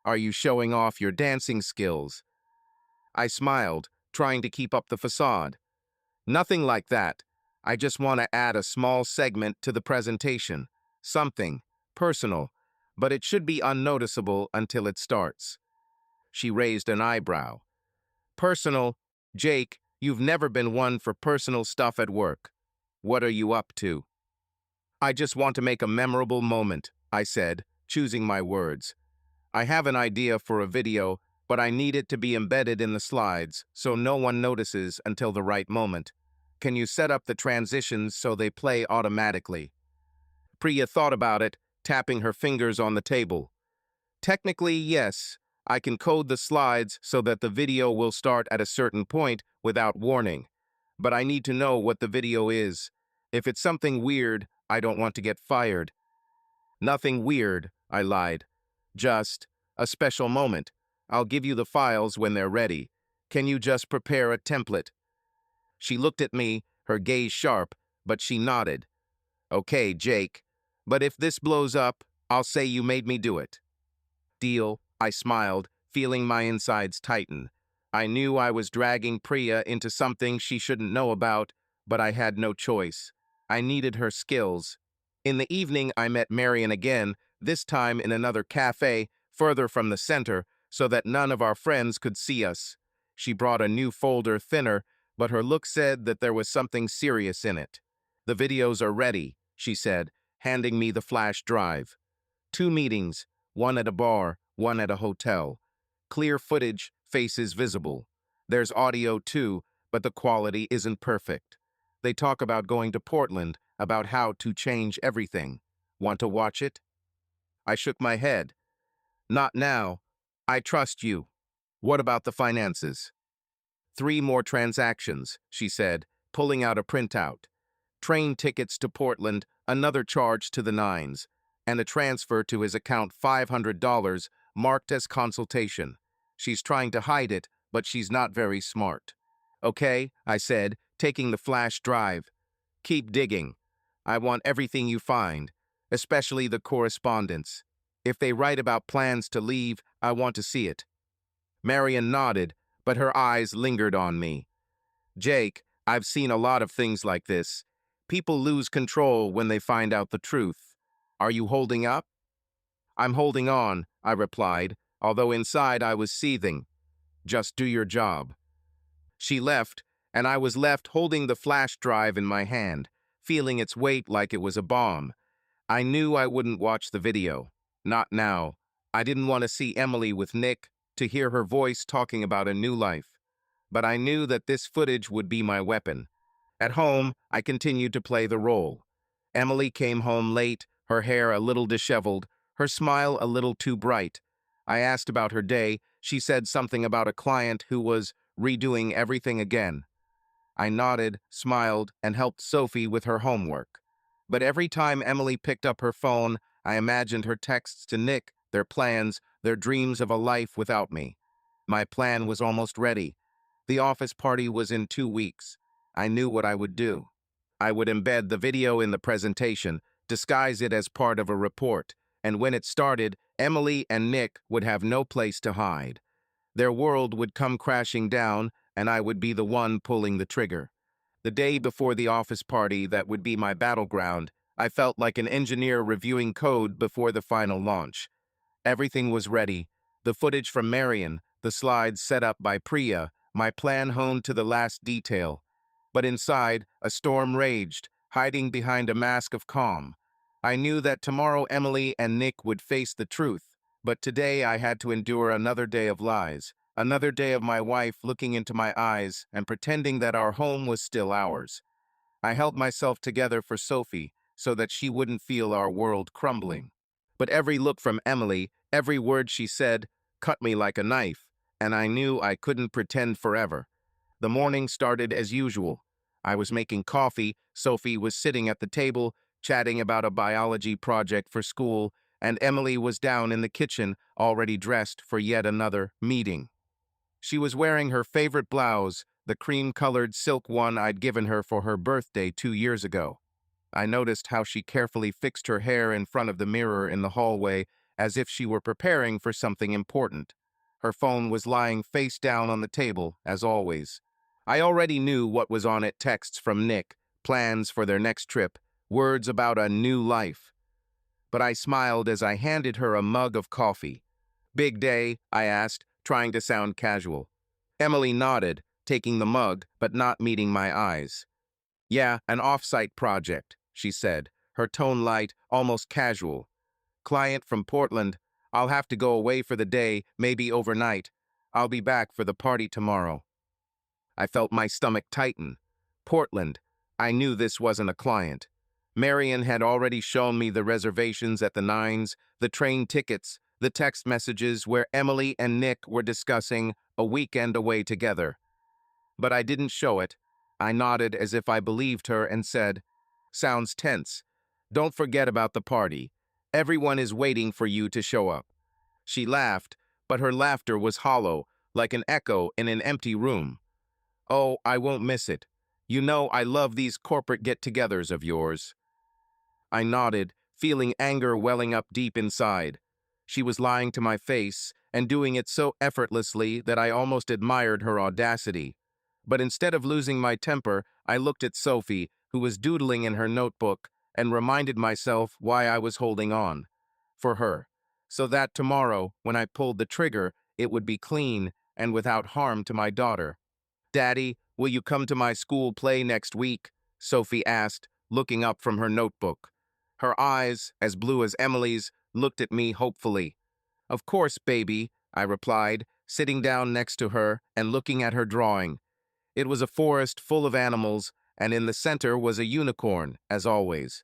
Are you showing off your dancing skills? I smiled, trying to keep up the facade. Nothing like that. I just want to add a small segment to the presentation. Something personal, but it should be unnoticeable until it starts. She raised an eyebrow. Personal? Jake, you've never been one for personal stuff at work. What are you up to? I just want to make a memorable moment, I said, choosing my words. I have an idea for a video, but I need it to be embedded in the slides so no one notices until the right moment. Can you set up the transitions so they play automatically? Priya thought about it, tapping her fingers on the table. Technically, yes. I can code the slides so that the video will start at a certain point without warning. But I need to know what the video is. If it's something weird, I don't want to get fired. Nothing weird, I lied. Just a special moment. I'll give you the files when they're ready. Can you just prepare a template? She looked at me, her gaze sharp, but she nodded. Okay, Jake. But if this blows up, I'll say you made me do it. Deal, I smiled, feeling my insides tighten. I knew I was dragging Priya into something she shouldn't know about, but I had no choice. I needed her skills. In the evening, I met Marion again, this time in another cafe, further from the center, so that none of our friends could see us. She brought a new folder thinner, but her look said that there was something serious in it. The videos are ready, she said, handing me the flash drive. 2 meetings, one at a bar, one at a hotel. Clear footage, faces visible. There's audio too, but the quality isn't perfect. They talk about going to Portland, about how to change everything. Want to watch it? I shook my head. Not now. I trust you. What about the finances? 3 more transactions, she said, pulling out a printout. Train tickets to Portland, another charge to the nines, and a transfer to his account $500 marked as consultation. She's trying to hide it, but she's not very smart. Okay, I said, taking the flash drive. Keep digging. I want everything you find, especially the correspondence. If they write about plans to leave, I want to see it. Marion nodded, but her eyes lingered on me. Jake, I've seen a lot of things like this. People lose control when they find out the truth. Are you holding up? I'm holding on, I replied, although inside I was seething. Just do your job. She left, and I was left holding the flash drive in my hand, feeling its weight like it was a bomb. I knew I wouldn't watch the video. Not now. I didn't want to see Emily with Nick, to hear her voice talking about a new life. But I knew that this footage would be my weapon. At home, I continued to play the role. Emily came home late, her hair a little disheveled, her smile a little too bright. I asked about her day. She said something about a client who was redoing everything again. I nodded, smiled, and helped Sophie with her homework. But every time Emily picked up her phone, I imagined her texts to Nick, their plans, their dreams of a life without me. My plan was almost ready. The office party was in 2 weeks. I knew what I would do. I would embed the video in the presentation, disguise it as part of a report, and when it started, Emily and Nick would have no place to hide. Their world would come crashing down, and I would be the one pulling the trigger. The day before the office party that would be my battleground, I felt like an engineer reviewing code before the final launch. Everything was ready. The footage from Marion, the slides set up by Priya, my plan honed to the last detail. But inside, a storm raged, hiding behind a mask of calm. I knew that tomorrow Emily and Nick would face the truth, but today I had to endure another day of lies, another day of my wife looking into my eyes and pretending that our home was still ours. I held myself together for Sophie so that she wouldn't feel our world crumbling. But every look from Emily, every word she said, cut me like a knife, and I knew I couldn't pretend forever. The morning started as usual. I was making coffee, Sophie was sitting at the table, chatting about a biology project for school, and Emily was down in the kitchen, already dressed for yet another meeting. She was wearing her favorite blouse, the cream-colored silk one I'd given her for her birthday 2 years ago. I noticed how she carefully fixed her hair in front of the mirror in the hallway, as if she were preparing for something important. Her phone was lying face down on the table, as always. I already knew what was on it: texts from Nick, plans for their next trip, words about a new life. But I smiled as I handed her a mug of coffee. "Big day?" I asked, trying to sound casual. Emily nodded, taking the mug, but not meeting my eyes. "Yeah, an off-site project," she said, her tone light, almost casual. "Client from Portland. I'll have to go away for the day, maybe overnight. I'll be back for the party tomorrow." I felt my stomach tighten. Portland. I knew this wasn't a client. Marion had already shown me the reservations at the Nines, the train tickets, the text messages where Emily and Nick were discussing a weekend away together. But I didn't show it. I nodded as if I believed her and said, "Sounds tense. Don't forget about the party. Everyone is waiting for you to show up." She laughed, but her laughter was hollow, like an echo in an empty room. "Oh, I won't miss it. You know I love these corporate get-togethers of yours." I nodded, feeling anger welling up deep inside. She was lying to my face, and doing it so effortlessly that I almost admired her audacity. But instead of losing my temper, I looked at Sophie, who was doodling in her notebook, and reminded myself why I was holding on. For her. So that tomorrow, when I pulled the trigger, it would be clean and without harm to my daughter. "Daddy, will you come to my school play next week?" Sophie asked, looking up from her notebook. Her eyes, as blue as Emily's, looked at me hopefully. "Of course, baby," I replied, sitting down next to her and looking at her drawing. It was a forest full of animals, and in the center was a unicorn, as always.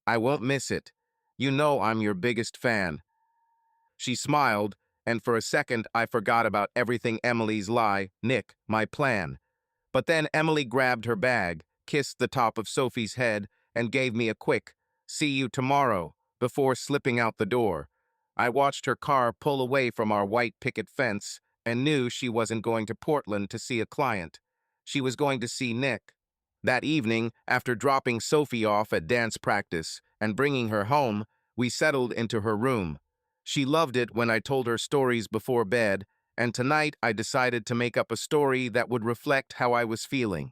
"I won't miss it. You know I'm your biggest fan." She smiled, and for a second I forgot about everything: Emily's lie, Nick, my plan. But then Emily grabbed her bag, kissed the top of Sophie's head, and gave me a quick, "See you tomorrow," before slipping out the door. I watched her car pull away from our white picket fence and knew she wasn't going to Portland to see a client. She was going to see Nick. That evening, after dropping Sophie off at dance practice and bringing her home, we settled into her room. She loved it when I told her stories before bed, and tonight I decided to make up a story that would reflect how I was feeling.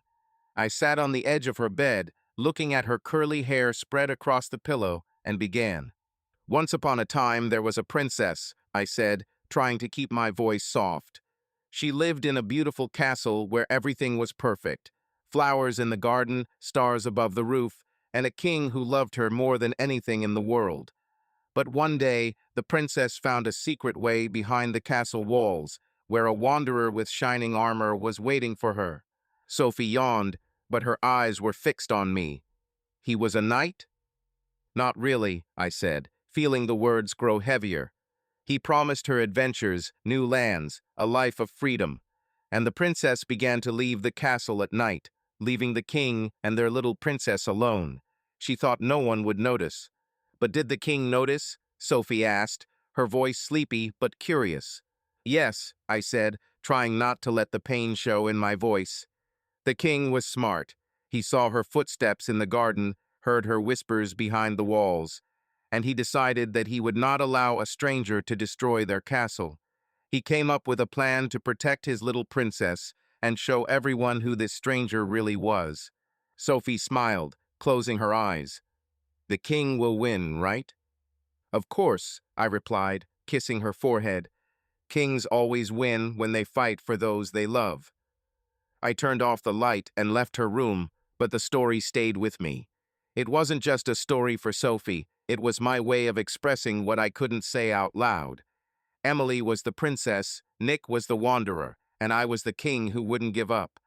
I sat on the edge of her bed, looking at her curly hair spread across the pillow, and began. "Once upon a time there was a princess," I said, trying to keep my voice soft. She lived in a beautiful castle where everything was perfect. Flowers in the garden, stars above the roof, and a king who loved her more than anything in the world. But one day, the princess found a secret way behind the castle walls, where a wanderer with shining armor was waiting for her. Sophie yawned, but her eyes were fixed on me. He was a knight? Not really, I said, feeling the words grow heavier. He promised her adventures, new lands, a life of freedom. And the princess began to leave the castle at night, leaving the king and their little princess alone. She thought no one would notice. But did the king notice? Sophie asked, her voice sleepy but curious. Yes, I said, trying not to let the pain show in my voice. The king was smart. He saw her footsteps in the garden, heard her whispers behind the walls, and he decided that he would not allow a stranger to destroy their castle. He came up with a plan to protect his little princess and show everyone who this stranger really was. Sophie smiled, closing her eyes. The king will win, right? Of course, I replied, kissing her forehead. Kings always win when they fight for those they love. I turned off the light and left her room, but the story stayed with me. It wasn't just a story for Sophie, it was my way of expressing what I couldn't say out loud. Emily was the princess, Nick was the wanderer, and I was the king who wouldn't give up.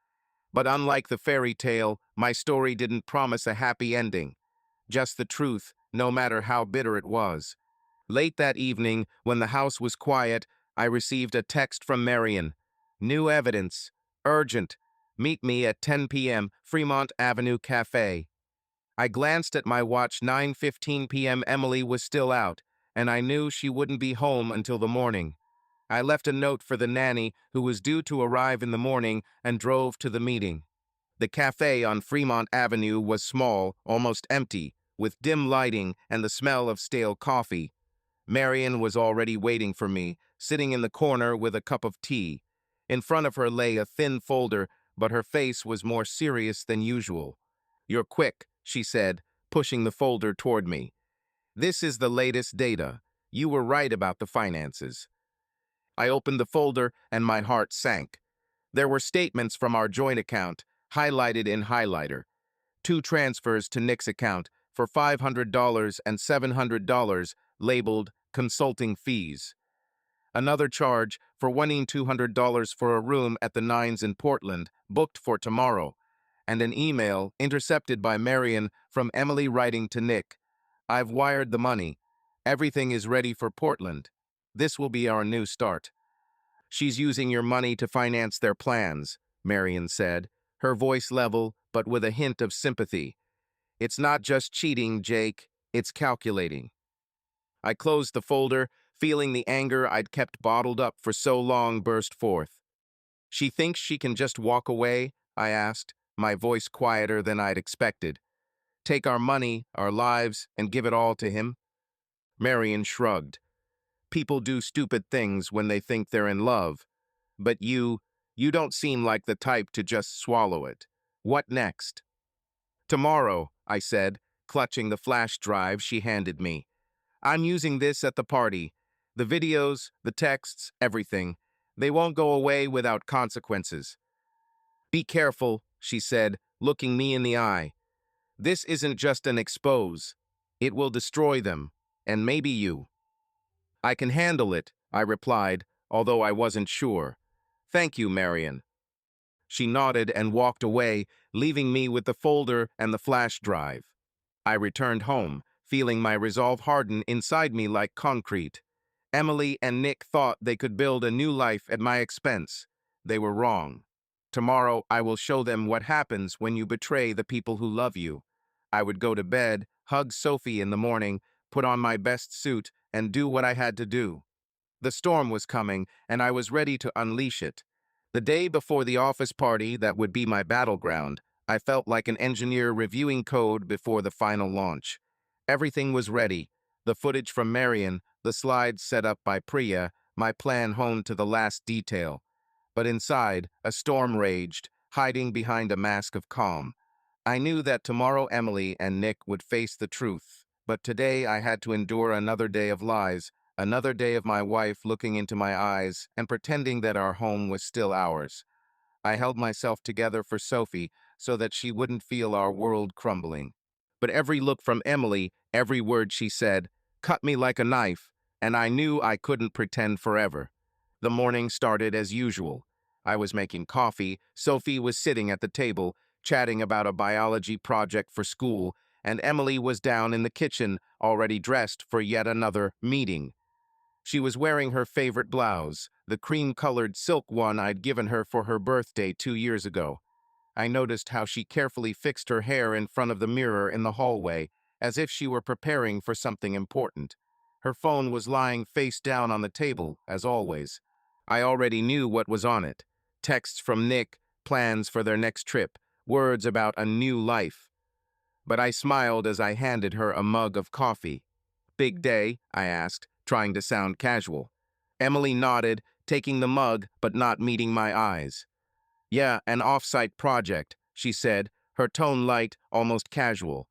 But unlike the fairy tale, my story didn't promise a happy ending. Just the truth, no matter how bitter it was. Late that evening, when the house was quiet, I received a text from Marion. New evidence. Urgent. Meet me at 10 p.m. Fremont Avenue Cafe. I glanced at my watch. 9:15 p.m. Emily was still out, and I knew she wouldn't be home until the morning. I left a note for the nanny, who was due to arrive in the morning, and drove to the meeting. The cafe on Fremont Avenue was small, almost empty, with dim lighting and the smell of stale coffee. Marion was already waiting for me, sitting in the corner with a cup of tea. In front of her lay a thin folder, but her face was more serious than usual. You're quick, she said, pushing the folder toward me. This is the latest data. You were right about the finances. I opened the folder and my heart sank. There were statements from our joint account, highlighted in highlighter. 2 transfers to Nick's account for $500 and $700 labeled consulting fees. Another charge for wanting $200 for a room at the Nines in Portland, booked for tomorrow. And an email intercepted by Marion from Emily writing to Nick. I've wired the money. Everything is ready for Portland. This will be our new start. She's using your money to finance their plans, Marion said, her voice level but with a hint of sympathy. It's not just cheating, Jake. It's calculating. I closed the folder, feeling the anger I'd kept bottled up for so long burst forth. She thinks she can just walk away? I asked, my voice quieter than I'd expected. Take our money, our lives, and give it all to him? Marion shrugged. People do stupid things when they think they're in love. But you don't seem like the type to just swallow it. What next? Tomorrow, I said, clutching the flash drive she handed me. I'm using this at the party. The videos, the texts, everything. They won't go away without consequences. Be careful, she said, looking me in the eye. This isn't just an expose. It will destroy them, and maybe you. I can handle it, I replied, although I wasn't sure. Thank you, Marion. She nodded and walked away, leaving me with the folder and the flash drive. I returned home, feeling my resolve harden inside me like concrete. Emily and Nick thought they could build a new life at my expense. They were wrong. Tomorrow I will show them what happens when you betray the people who love you. I would go to bed, hug Sophie in the morning, put on my best suit, and do what I had to do. The storm was coming, and I was ready to unleash it. The day before the office party that would be my battleground, I felt like an engineer reviewing code before the final launch. Everything was ready. The footage from Marion, the slides set up by Priya, my plan honed to the last detail. But inside, a storm raged, hiding behind a mask of calm. I knew that tomorrow Emily and Nick would face the truth, but today I had to endure another day of lies, Another day of my wife looking into my eyes and pretending that our home was still ours. I held myself together for Sophie so that she wouldn't feel our world crumbling. But every look from Emily, every word she said, cut me like a knife, and I knew I couldn't pretend forever. The morning started as usual. I was making coffee, Sophie was sitting at the table, chatting about a biology project for school, and Emily was down in the kitchen, already dressed for yet another meeting. She was wearing her favorite blouse, the cream-colored silk one I'd given her for her birthday 2 years ago. I noticed how she carefully fixed her hair in front of the mirror in the hallway, as if she were preparing for something important. Her phone was lying face down on the table, as always. I already knew what was on it. Texts from Nick, plans for their next trip, words about a new life. But I smiled as I handed her a mug of coffee. "Big day?" I asked, trying to sound casual. Emily nodded, taking the mug but not meeting my eyes. "Yeah, an off-site project," she said, her tone light, almost casual.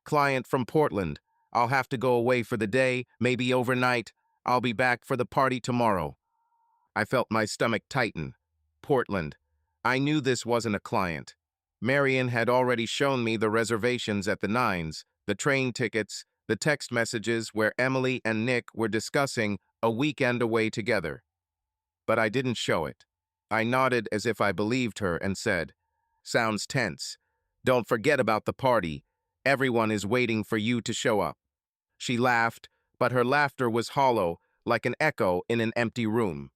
"Client from Portland. I'll have to go away for the day, maybe overnight. I'll be back for the party tomorrow." I felt my stomach tighten. Portland. I knew this wasn't a client. Marion had already shown me the reservations at the Nines, the train tickets, the text messages where Emily and Nick were discussing a weekend away together. But I didn't show it. I nodded as if I believed her and said, "Sounds tense. Don't forget about the party. Everyone is waiting for you to show up." She laughed, but her laughter was hollow, like an echo in an empty room.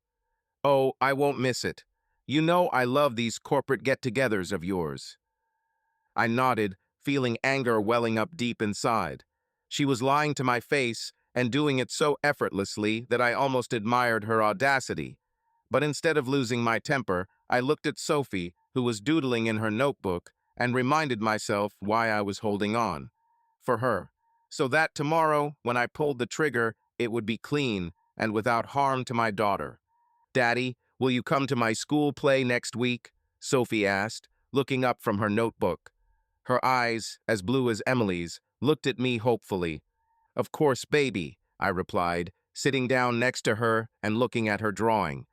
"Oh, I won't miss it. You know I love these corporate get-togethers of yours." I nodded, feeling anger welling up deep inside. She was lying to my face and doing it so effortlessly that I almost admired her audacity. But instead of losing my temper, I looked at Sophie, who was doodling in her notebook, and reminded myself why I was holding on. For her. So that tomorrow, when I pulled the trigger, it would be clean and without harm to my daughter. "Daddy, will you come to my school play next week?" Sophie asked, looking up from her notebook. Her eyes, as blue as Emily's, looked at me hopefully. "Of course, baby," I replied, sitting down next to her and looking at her drawing.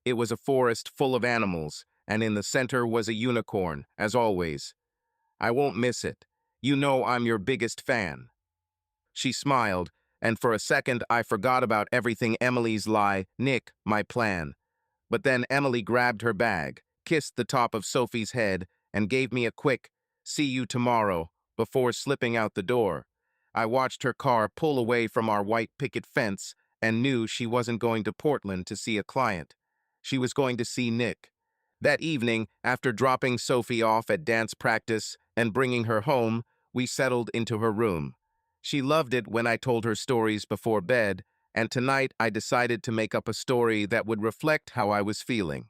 It was a forest full of animals, and in the center was a unicorn, as always. "I won't miss it. You know I'm your biggest fan." She smiled, and for a second I forgot about everything Emily's lie, Nick, my plan. But then Emily grabbed her bag, kissed the top of Sophie's head, and gave me a quick, "See you tomorrow," before slipping out the door. I watched her car pull away from our white picket fence and knew she wasn't going to Portland to see a client. She was going to see Nick. That evening, after dropping Sophie off at dance practice and bringing her home, we settled into her room. She loved it when I told her stories before bed, and tonight I decided to make up a story that would reflect how I was feeling.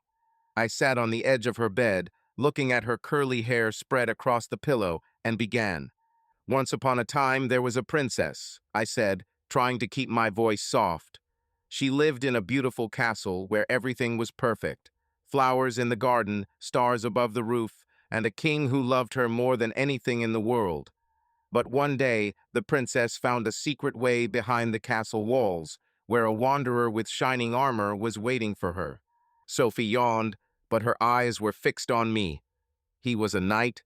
I sat on the edge of her bed, looking at her curly hair spread across the pillow, and began. "Once upon a time, there was a princess," I said, trying to keep my voice soft. "She lived in a beautiful castle where everything was perfect. Flowers in the garden, stars above the roof, and a king who loved her more than anything in the world. But one day, the princess found a secret way behind the castle walls, where a wanderer with shining armor was waiting for her." Sophie yawned, but her eyes were fixed on me. "He was a knight?"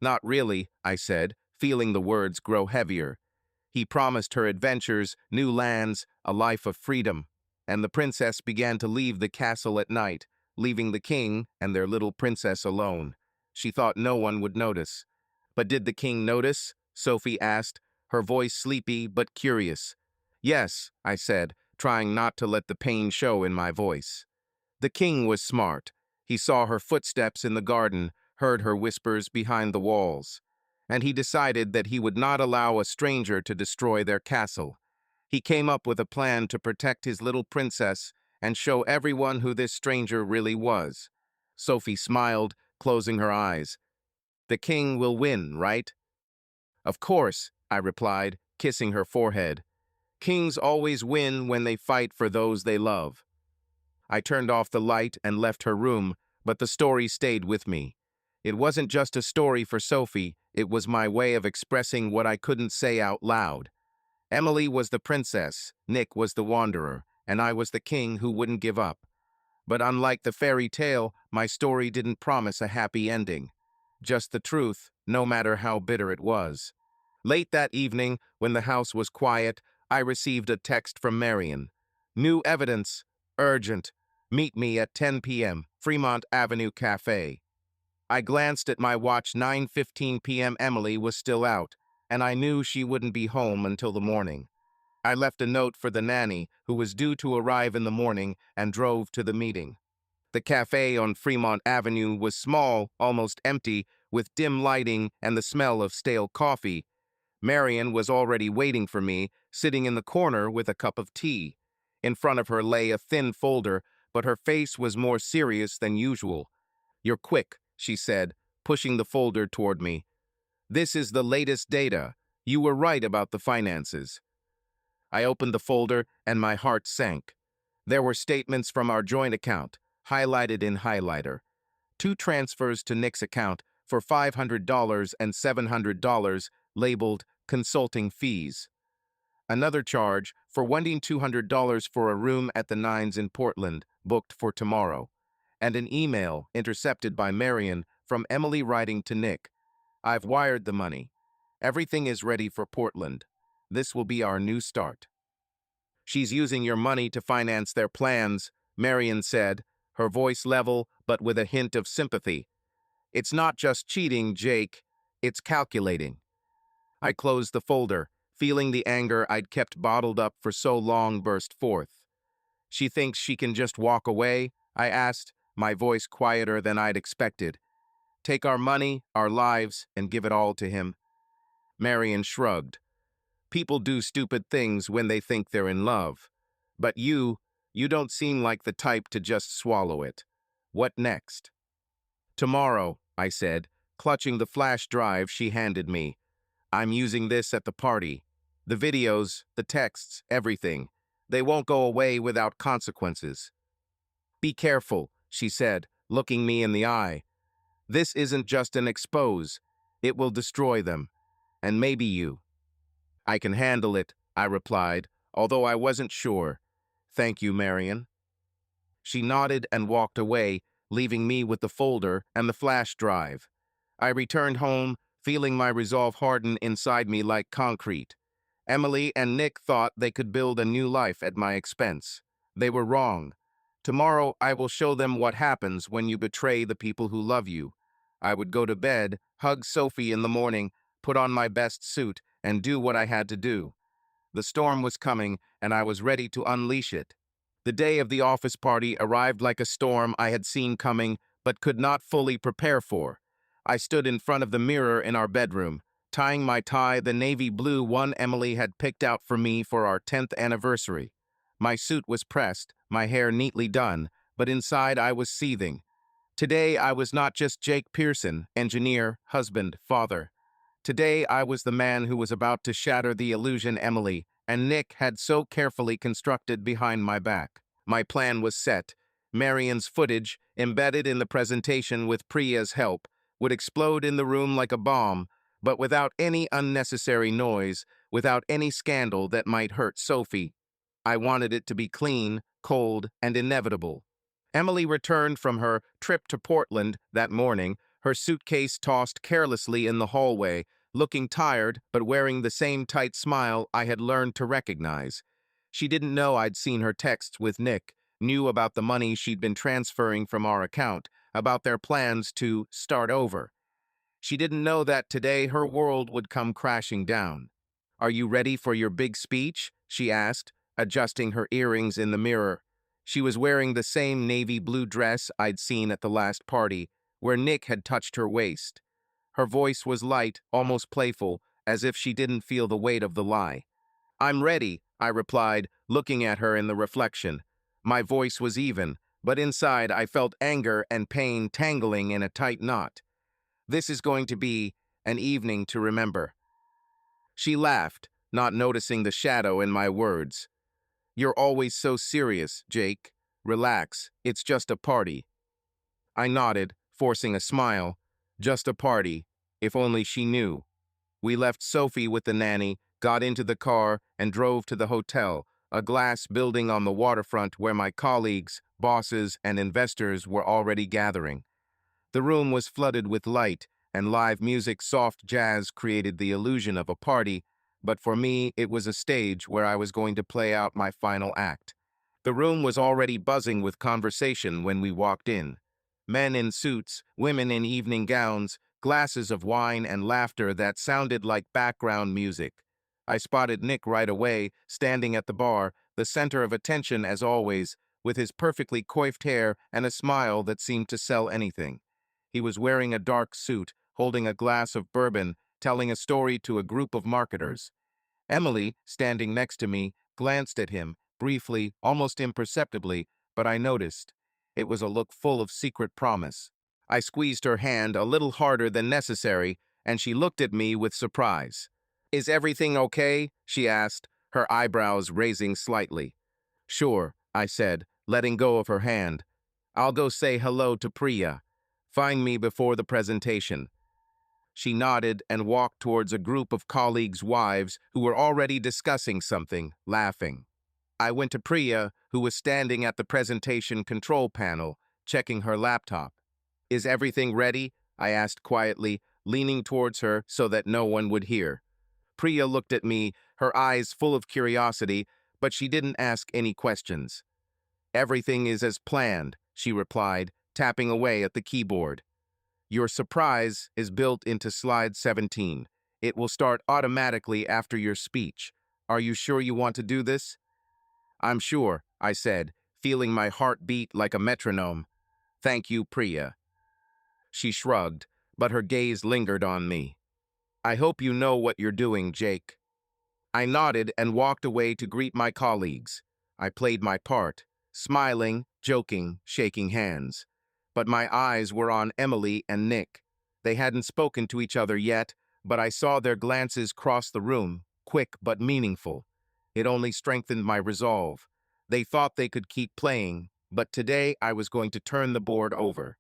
"Not really," I said, feeling the words grow heavier. "He promised her adventures, new lands, a life of freedom." And the princess began to leave the castle at night, leaving the king and their little princess alone. She thought no one would notice. "But did the king notice?" Sophie asked, her voice sleepy but curious. "Yes," I said, trying not to let the pain show in my voice. "The king was smart. He saw her footsteps in the garden, heard her whispers behind the walls. And he decided that he would not allow a stranger to destroy their castle. He came up with a plan to protect his little princess and show everyone who this stranger really was." Sophie smiled, closing her eyes. "The king will win, right?" "Of course," I replied, kissing her forehead. "Kings always win when they fight for those they love." I turned off the light and left her room, but the story stayed with me. It wasn't just a story for Sophie, it was my way of expressing what I couldn't say out loud. Emily was the princess, Nick was the wanderer, and I was the king who wouldn't give up. But unlike the fairy tale, my story didn't promise a happy ending. Just the truth, no matter how bitter it was. Late that evening, when the house was quiet, I received a text from Marion. New evidence. Urgent. Meet me at 10 p.m. Fremont Avenue Cafe. I glanced at my watch. 9:15 p.m. Emily was still out, and I knew she wouldn't be home until the morning. I left a note for the nanny, who was due to arrive in the morning, and drove to the meeting. The cafe on Fremont Avenue was small, almost empty, with dim lighting and the smell of stale coffee. Marion was already waiting for me, sitting in the corner with a cup of tea. In front of her lay a thin folder, but her face was more serious than usual. "You're quick," she said, pushing the folder toward me. "This is the latest data. You were right about the finances." I opened the folder and my heart sank. There were statements from our joint account, highlighted in highlighter. 2 transfers to Nick's account for $500 and $700 labeled consulting fees. Another charge for wanting $200 for a room at the Nines in Portland, booked for tomorrow. And an email intercepted by Marion from Emily writing to Nick. "I've wired the money. Everything is ready for Portland. This will be our new start." "She's using your money to finance their plans," Marion said, her voice level but with a hint of sympathy. "It's not just cheating, Jake. It's calculating." I closed the folder, feeling the anger I'd kept bottled up for so long burst forth. "She thinks she can just walk away?" I asked, my voice quieter than I'd expected. "Take our money, our lives, and give it all to him?" Marion shrugged. "People do stupid things when they think they're in love. But you don't seem like the type to just swallow it. What next?" "Tomorrow," I said, clutching the flash drive she handed me. "I'm using this at the party. The videos, the texts, everything. They won't go away without consequences." "Be careful," she said, looking me in the eye. "This isn't just an expose. It will destroy them. And maybe you." "I can handle it," I replied, although I wasn't sure. "Thank you, Marion." She nodded and walked away, leaving me with the folder and the flash drive. I returned home, feeling my resolve harden inside me like concrete. Emily and Nick thought they could build a new life at my expense. They were wrong. Tomorrow I will show them what happens when you betray the people who love you. I would go to bed, hug Sophie in the morning, put on my best suit, and do what I had to do. The storm was coming, and I was ready to unleash it. The day of the office party arrived like a storm I had seen coming, but could not fully prepare for. I stood in front of the mirror in our bedroom, tying my tie, the navy blue one Emily had picked out for me for our 10th anniversary. My suit was pressed, my hair neatly done, but inside I was seething. Today I was not just Jake Pearson, engineer, husband, father. Today I was the man who was about to shatter the illusion Emily and Nick had so carefully constructed behind my back. My plan was set. Marion's footage, embedded in the presentation with Priya's help, would explode in the room like a bomb, but without any unnecessary noise, without any scandal that might hurt Sophie. I wanted it to be clean, cold, and inevitable. Emily returned from her trip to Portland that morning, her suitcase tossed carelessly in the hallway, looking tired but wearing the same tight smile I had learned to recognize. She didn't know I'd seen her texts with Nick, knew about the money she'd been transferring from our account, about their plans to start over. She didn't know that today her world would come crashing down. "Are you ready for your big speech?" she asked, adjusting her earrings in the mirror. She was wearing the same navy blue dress I'd seen at the last party, where Nick had touched her waist. Her voice was light, almost playful, as if she didn't feel the weight of the lie. "I'm ready," I replied, looking at her in the reflection. My voice was even, but inside I felt anger and pain tangling in a tight knot. "This is going to be an evening to remember." She laughed, not noticing the shadow in my words. "You're always so serious, Jake. Relax, it's just a party." I nodded, forcing a smile. Just a party, if only she knew. We left Sophie with the nanny, got into the car, and drove to the hotel, a glass building on the waterfront where my colleagues, bosses, and investors were already gathering. The room was flooded with light, and live music, soft jazz created the illusion of a party, but for me, it was a stage where I was going to play out my final act. The room was already buzzing with conversation when we walked in. Men in suits, women in evening gowns, glasses of wine and laughter that sounded like background music. I spotted Nick right away, standing at the bar, the center of attention as always, with his perfectly coiffed hair and a smile that seemed to sell anything. He was wearing a dark suit, holding a glass of bourbon, telling a story to a group of marketers. Emily, standing next to me, glanced at him, briefly, almost imperceptibly, but I noticed. It was a look full of secret promise. I squeezed her hand a little harder than necessary, and she looked at me with surprise. "Is everything okay?" she asked, her eyebrows raising slightly. "Sure," I said, letting go of her hand. "I'll go say hello to Priya. Find me before the presentation." She nodded and walked towards a group of colleagues' wives who were already discussing something, laughing. I went to Priya, who was standing at the presentation control panel, checking her laptop. "Is everything ready?" I asked quietly, leaning towards her so that no one would hear. Priya looked at me, her eyes full of curiosity, but she didn't ask any questions. "Everything is as planned," she replied, tapping away at the keyboard. "Your surprise is built into slide 17. It will start automatically after your speech. Are you sure you want to do this?" "I'm sure," I said, feeling my heart beat like a metronome. "Thank you, Priya." She shrugged, but her gaze lingered on me. "I hope you know what you're doing, Jake." I nodded and walked away to greet my colleagues. I played my part, smiling, joking, shaking hands. But my eyes were on Emily and Nick. They hadn't spoken to each other yet, but I saw their glances cross the room, quick but meaningful. It only strengthened my resolve. They thought they could keep playing, but today I was going to turn the board over.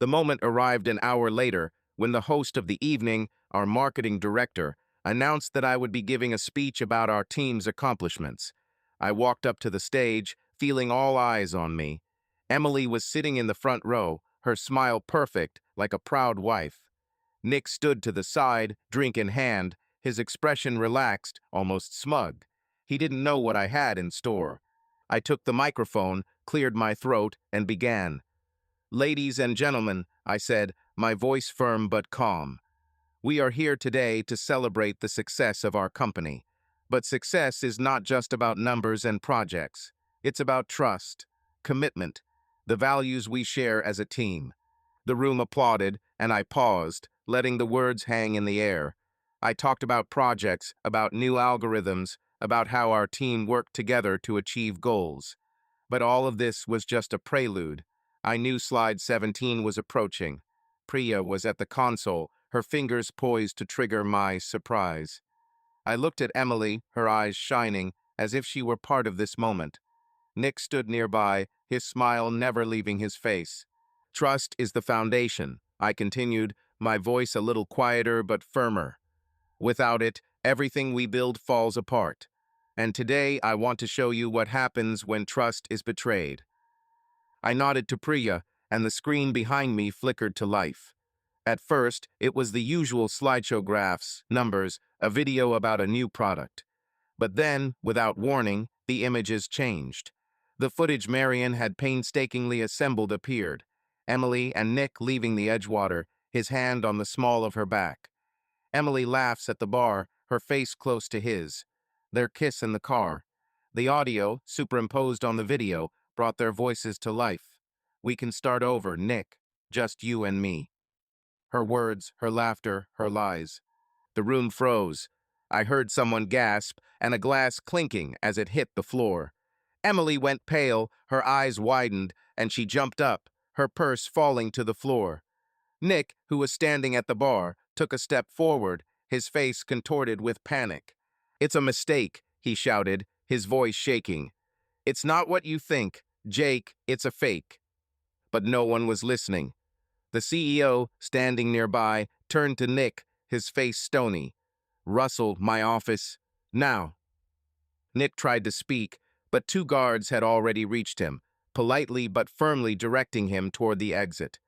The moment arrived an hour later when the host of the evening, our marketing director, announced that I would be giving a speech about our team's accomplishments. I walked up to the stage, feeling all eyes on me. Emily was sitting in the front row, her smile perfect, like a proud wife. Nick stood to the side, drink in hand, his expression relaxed, almost smug. He didn't know what I had in store. I took the microphone, cleared my throat, and began. "Ladies and gentlemen," I said, my voice firm but calm. "We are here today to celebrate the success of our company. But success is not just about numbers and projects. It's about trust, commitment, the values we share as a team." The room applauded, and I paused, letting the words hang in the air. I talked about projects, about new algorithms, about how our team worked together to achieve goals. But all of this was just a prelude. I knew slide 17 was approaching. Priya was at the console, her fingers poised to trigger my surprise. I looked at Emily, her eyes shining, as if she were part of this moment. Nick stood nearby, his smile never leaving his face. "Trust is the foundation," I continued, my voice a little quieter but firmer. "Without it, everything we build falls apart. And today I want to show you what happens when trust is betrayed." I nodded to Priya, and the screen behind me flickered to life. At first, it was the usual slideshow graphs, numbers, a video about a new product. But then, without warning, the images changed. The footage Marion had painstakingly assembled appeared. Emily and Nick leaving the Edgewater, his hand on the small of her back. Emily laughs at the bar, her face close to his. Their kiss in the car. The audio, superimposed on the video, brought their voices to life. "We can start over, Nick. Just you and me." Her words, her laughter, her lies. The room froze. I heard someone gasp and a glass clinking as it hit the floor. Emily went pale, her eyes widened, and she jumped up, her purse falling to the floor. Nick, who was standing at the bar, took a step forward, his face contorted with panic. "It's a mistake," he shouted, his voice shaking. "It's not what you think, Jake, it's a fake." But no one was listening. The CEO, standing nearby, turned to Nick, his face stony. "Russell, my office." Now, Nick tried to speak, but two guards had already reached him, politely but firmly directing him toward the exit.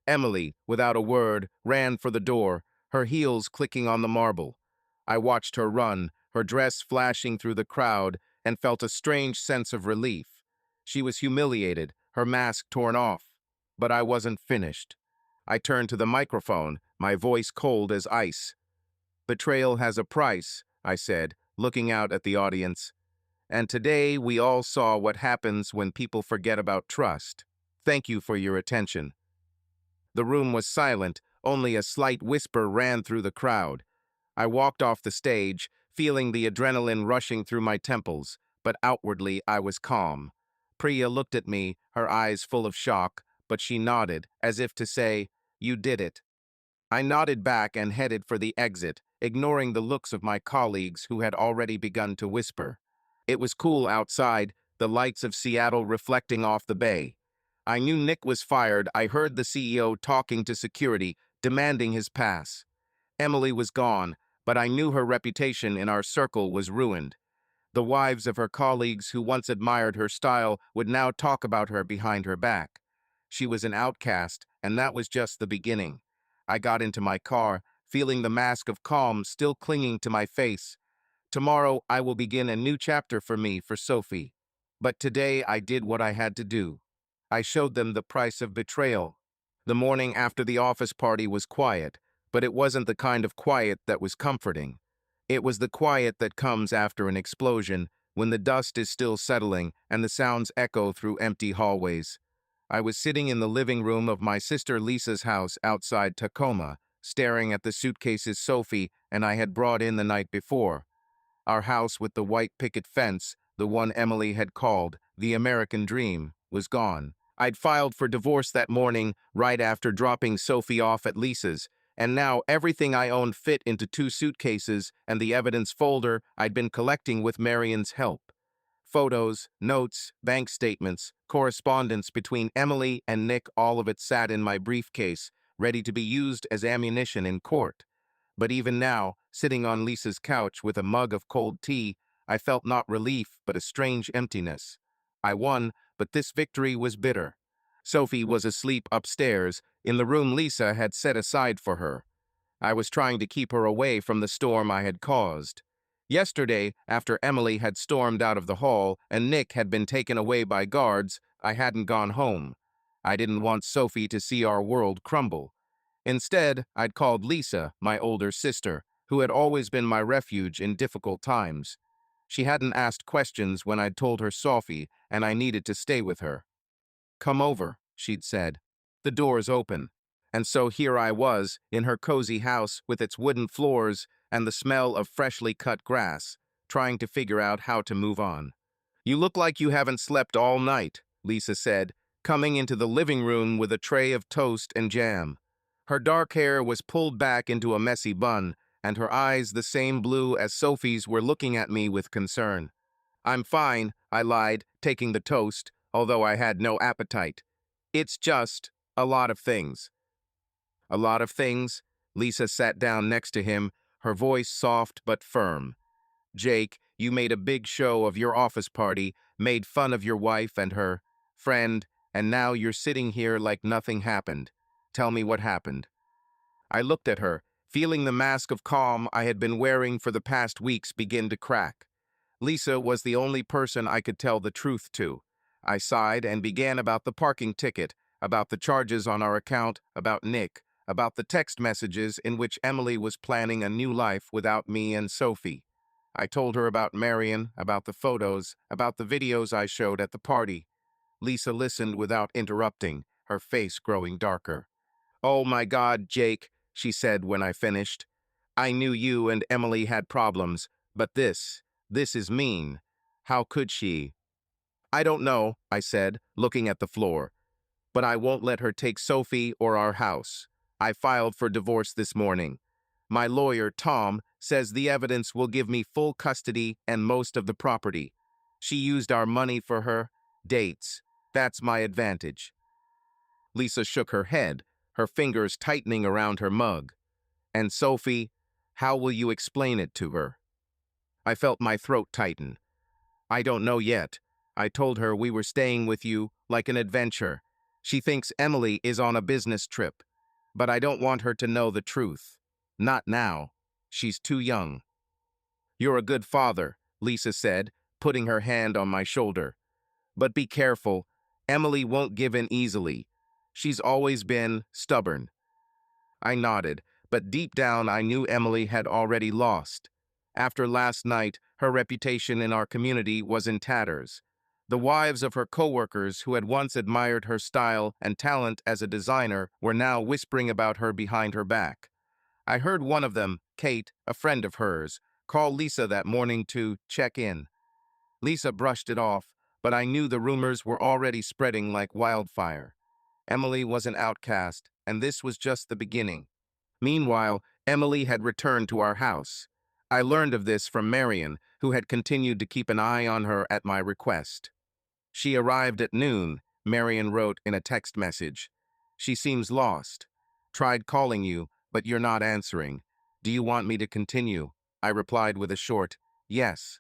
Emily, without a word, ran for the door, her heels clicking on the marble. I watched her run, her dress flashing through the crowd, and felt a strange sense of relief. She was humiliated, her mask torn off. But I wasn't finished. I turned to the microphone, my voice cold as ice. "Betrayal has a price," I said, looking out at the audience. "And today we all saw what happens when people forget about trust. Thank you for your attention." The room was silent, only a slight whisper ran through the crowd. I walked off the stage, feeling the adrenaline rushing through my temples, but outwardly I was calm. Priya looked at me, her eyes full of shock, but she nodded, as if to say, "You did it." I nodded back and headed for the exit, ignoring the looks of my colleagues who had already begun to whisper. It was cool outside, the lights of Seattle reflecting off the bay. I knew Nick was fired. I heard the CEO talking to security, demanding his pass. Emily was gone, but I knew her reputation in our circle was ruined. The wives of her colleagues who once admired her style would now talk about her behind her back. She was an outcast, and that was just the beginning. I got into my car, feeling the mask of calm still clinging to my face. Tomorrow I will begin a new chapter for me, for Sophie. But today I did what I had to do. I showed them the price of betrayal. The morning after the office party was quiet, but it wasn't the kind of quiet that was comforting. It was the quiet that comes after an explosion, when the dust is still settling and the sounds echo through empty hallways. I was sitting in the living room of my sister Lisa's house outside Tacoma, staring at the suitcases Sophie and I had brought in the night before. Our house with the white picket fence, the one Emily had called the American Dream, was gone. I'd filed for divorce that morning, right after dropping Sophie off at Lisa's, and now everything I owned fit into two suitcases and the evidence folder I'd been collecting with Marion's help. Photos, notes, bank statements, correspondence between Emily and Nick, all of it sat in my briefcase, ready to be used as ammunition in court. But even now, sitting on Lisa's couch with a mug of cold tea, I felt not relief but a strange emptiness. I won, but this victory was bitter. Sophie was asleep upstairs, in the room Lisa had set aside for her. I was trying to keep her away from the storm I had caused. Yesterday, after Emily had stormed out of the hall and Nick had been taken away by guards, I hadn't gone home. I didn't want Sophie to see our world crumble. Instead, I'd called Lisa, my older sister, who had always been my refuge in difficult times. She hadn't asked questions when I'd told her Sophie, and I needed to stay with her. "Come over," she'd said. "The door's open." And so here I was, in her cozy house with its wooden floors and the smell of freshly cut grass, trying to figure out how to move on. "You look like you haven't slept all night," Lisa said, coming into the living room with a tray of toast and jam. Her dark hair was pulled back into a messy bun, and her eyes, the same blue as Sophie's, were looking at me with concern. "I'm fine," I lied, taking the toast, although I had no appetite. "It's just a lot of things." "A lot of things?" Lisa sat down next to him, her voice soft but firm. "Jake, you made a big show of your office party, made fun of your wife and her friend, and now you're sitting here like nothing happened. Tell me what happened." I looked at her, feeling the mask of calm I had been wearing for the past weeks begin to crack. Lisa was the only person I could tell the truth to. I sighed and began about the parking ticket, about the charges on our account, about Nick, about the text messages in which Emily was planning a new life without me and Sophie. I told her about Marion, about the photos, about the videos I showed at the party. Lisa listened without interrupting, her face growing darker. "Oh my God, Jake," she said when I finished. "I knew you and Emily had problems, but this is mean. How could she?" "I don't know," I said, looking at the floor. "But I won't let her take Sophie or our house. I filed for divorce this morning. My lawyer, Tom, says the evidence will give me full custody and most of the property. She used our money for her dates. That's my advantage." Lisa shook her head, her fingers tightening around her mug. "And Sophie, how will you explain it to her?" I felt my throat tighten. I don't know yet. I told her we were staying with you like an adventure. She thinks Emily is on a business trip, but I don't want her to know the truth. Not now. She's too young. You're a good father, Lisa said, putting her hand on my shoulder. But be careful. Emily won't give in easily. She's always been stubborn. I nodded, but deep down I knew Emily had already lost. After last night, her reputation in our community was in tatters. The wives of her coworkers who had once admired her style and talent as a designer were now whispering about her behind her back. I heard one of them, Kate, a friend of hers, call Lisa that morning to check in. Lisa brushed it off, but I knew the rumors were already spreading like wildfire. Emily was an outcast, and this was just the beginning. Meanwhile, Emily had returned to our house. I learned of this from Marion, who had continued to keep an eye on her at my request. She arrived at noon, Marion wrote in a text message. She seems lost. Tried calling you, but you're not answering. Do you want me to continue? I replied with a short, yes.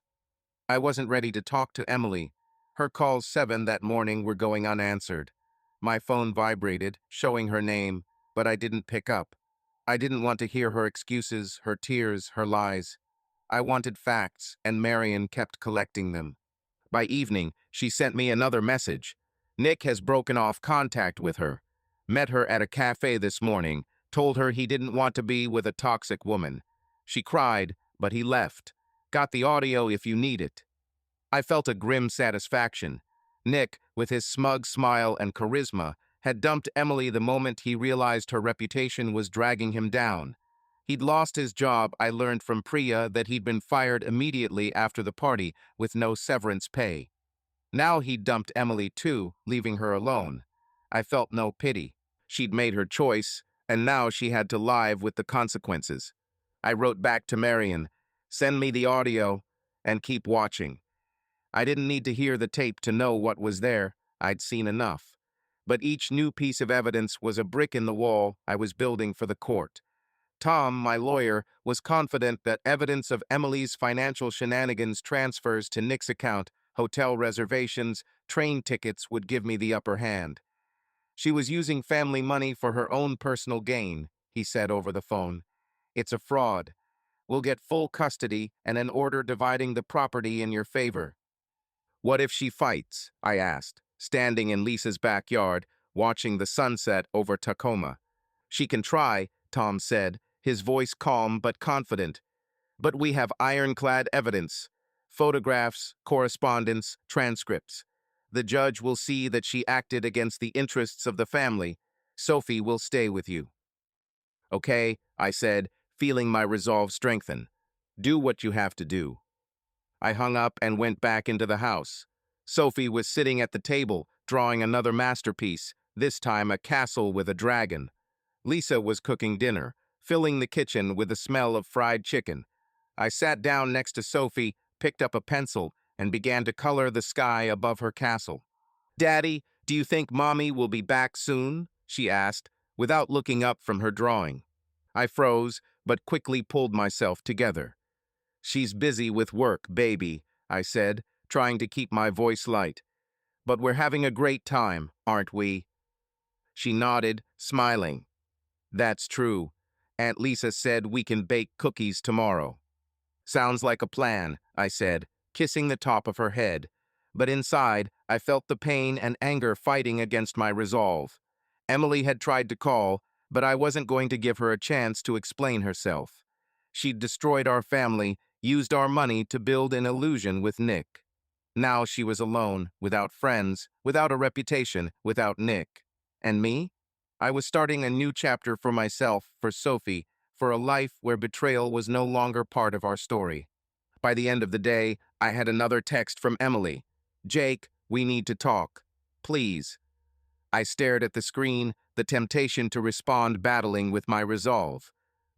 I wasn't ready to talk to Emily. Her calls 7 that morning were going unanswered. My phone vibrated, showing her name, but I didn't pick up. I didn't want to hear her excuses, her tears, her lies. I wanted facts, and Marion kept collecting them. By evening, she sent me another message. Nick has broken off contact with her. Met her at a cafe this morning, told her he didn't want to be with a toxic woman. She cried, but he left. Got the audio if you need it. I felt a grim satisfaction. Nick, with his smug smile and charisma, had dumped Emily the moment he realized her reputation was dragging him down. He'd lost his job. I learned from Priya that he'd been fired immediately after the party with no severance pay. Now he'd dumped Emily too, leaving her alone. I felt no pity. She'd made her choice, and now she had to live with the consequences. I wrote back to Marion, send me the audio, and keep watching. I didn't need to hear the tape to know what was there. I'd seen enough. But each new piece of evidence was a brick in the wall I was building for the court. Tom, my lawyer, was confident that evidence of Emily's financial shenanigans, transfers to Nick's account, hotel reservations, train tickets would give me the upper hand. She was using family money for her own personal gain, he said over the phone. It's a fraud. We'll get full custody and an order dividing the property in your favor. What if she fights? I asked, standing in Lisa's backyard, watching the sunset over Tacoma. She can try, Tom said, his voice calm but confident. But we have ironclad evidence. Photographs, correspondence, transcripts. The judge will see that she acted against the interests of the family. Sophie will stay with you. Okay, I said, feeling my resolve strengthen. Do what you have to do. I hung up and went back into the house. Sophie was sitting at the table, drawing another masterpiece, this time a castle with a dragon. Lisa was cooking dinner, filling the kitchen with the smell of fried chicken. I sat down next to Sophie, picked up a pencil, and began to color the sky above her castle. Daddy, do you think Mommy will be back soon? She asked, without looking up from her drawing. I froze, but quickly pulled myself together. She's busy with work, baby, I said, trying to keep my voice light. But we're having a great time, aren't we? She nodded, smiling. That's true. Aunt Lisa said we can bake cookies tomorrow. Sounds like a plan, I said, kissing the top of her head. But inside, I felt the pain and anger fighting against my resolve. Emily had tried to call, but I wasn't going to give her a chance to explain herself. She'd destroyed our family, used our money to build an illusion with Nick. Now she was alone, without friends, without a reputation, without Nick. And me? I was starting a new chapter for myself, for Sophie, for a life where betrayal was no longer part of our story. By the end of the day, I had another text from Emily. Jake, we need to talk. Please. I stared at the screen, the temptation to respond battling with my resolve.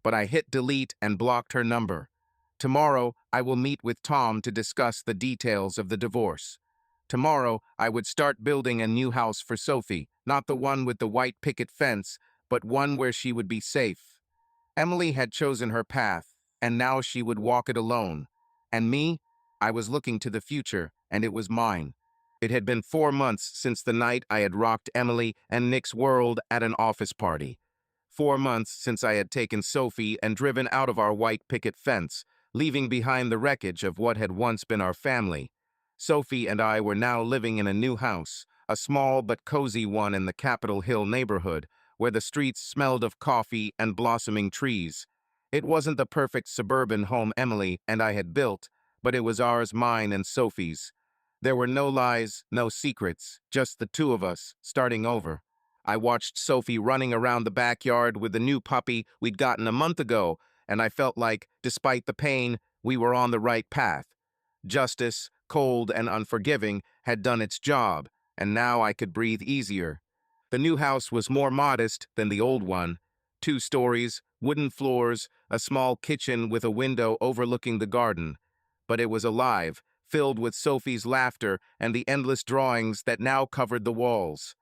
But I hit delete and blocked her number. Tomorrow, I will meet with Tom to discuss the details of the divorce. Tomorrow, I would start building a new house for Sophie, not the one with the white picket fence, but one where she would be safe. Emily had chosen her path, and now she would walk it alone. And me? I was looking to the future, and it was mine. It had been 4 months since the night I had rocked Emily and Nick's world at an office party. 4 months since I had taken Sophie and driven out of our white picket fence, leaving behind the wreckage of what had once been our family. Sophie and I were now living in a new house, a small but cozy one in the Capitol Hill neighborhood, where the streets smelled of coffee and blossoming trees. It wasn't the perfect suburban home Emily and I had built, but it was ours, mine and Sophie's. There were no lies, no secrets, just the two of us, starting over. I watched Sophie running around the backyard with the new puppy we'd gotten a month ago, and I felt like, despite the pain, we were on the right path. Justice, cold and unforgiving, had done its job, and now I could breathe easier. The new house was more modest than the old one. 2 stories, wooden floors, a small kitchen with a window overlooking the garden. But it was alive, filled with Sophie's laughter and the endless drawings that now covered the walls.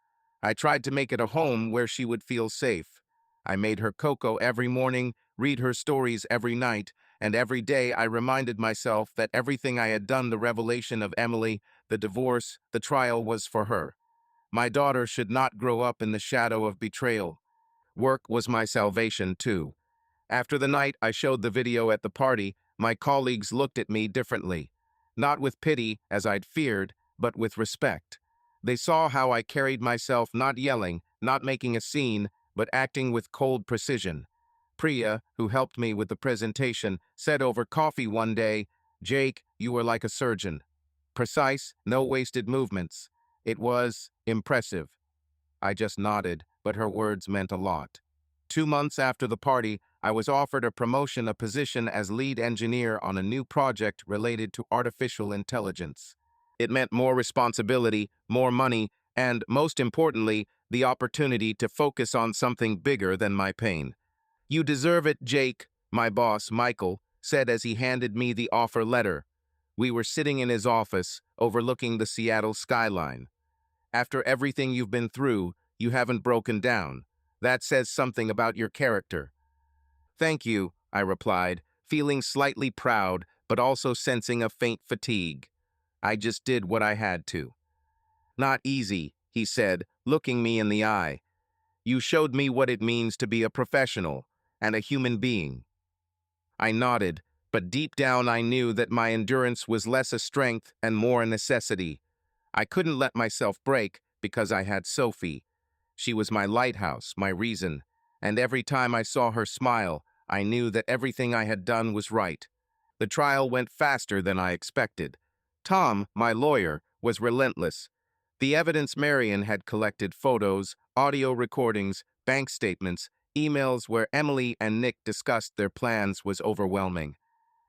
I tried to make it a home where she would feel safe. I made her cocoa every morning, read her stories every night, and every day I reminded myself that everything I had done, the revelation of Emily, the divorce, the trial, was for her. My daughter should not grow up in the shadow of betrayal. Work was my salvation, too. After the night I showed the video at the party, my colleagues looked at me differently. Not with pity, as I'd feared, but with respect. They saw how I carried myself, not yelling, not making a scene, but acting with cold precision. Priya, who helped me with the presentation, said over coffee one day, "Jake, you were like a surgeon. Precise, no wasted movements." It was impressive. I just nodded, but her words meant a lot. 2 months after the party, I was offered a promotion, a position as lead engineer on a new project related to artificial intelligence. It meant more responsibility, more money, and, most importantly, the opportunity to focus on something bigger than my pain. "You deserve it, Jake," my boss, Michael, said as he handed me the offer letter. We were sitting in his office, overlooking the Seattle skyline. "After everything you've been through, you haven't broken down. That says something about your character." "Thank you," I replied, feeling slightly proud, but also sensing a faint fatigue. I just did what I had to. "Not easy," he said, looking me in the eye. "You showed me what it means to be a professional and a human being." I nodded, but deep down I knew that my endurance was less a strength and more a necessity. I couldn't let myself break because I had Sophie. She was my lighthouse, my reason, and every time I saw her smile, I knew that everything I had done was right. The trial went faster than I expected. Tom, my lawyer, was relentless. The evidence Marion had collected, photos, audio recordings, bank statements, emails where Emily and Nick discussed their plans, was overwhelming.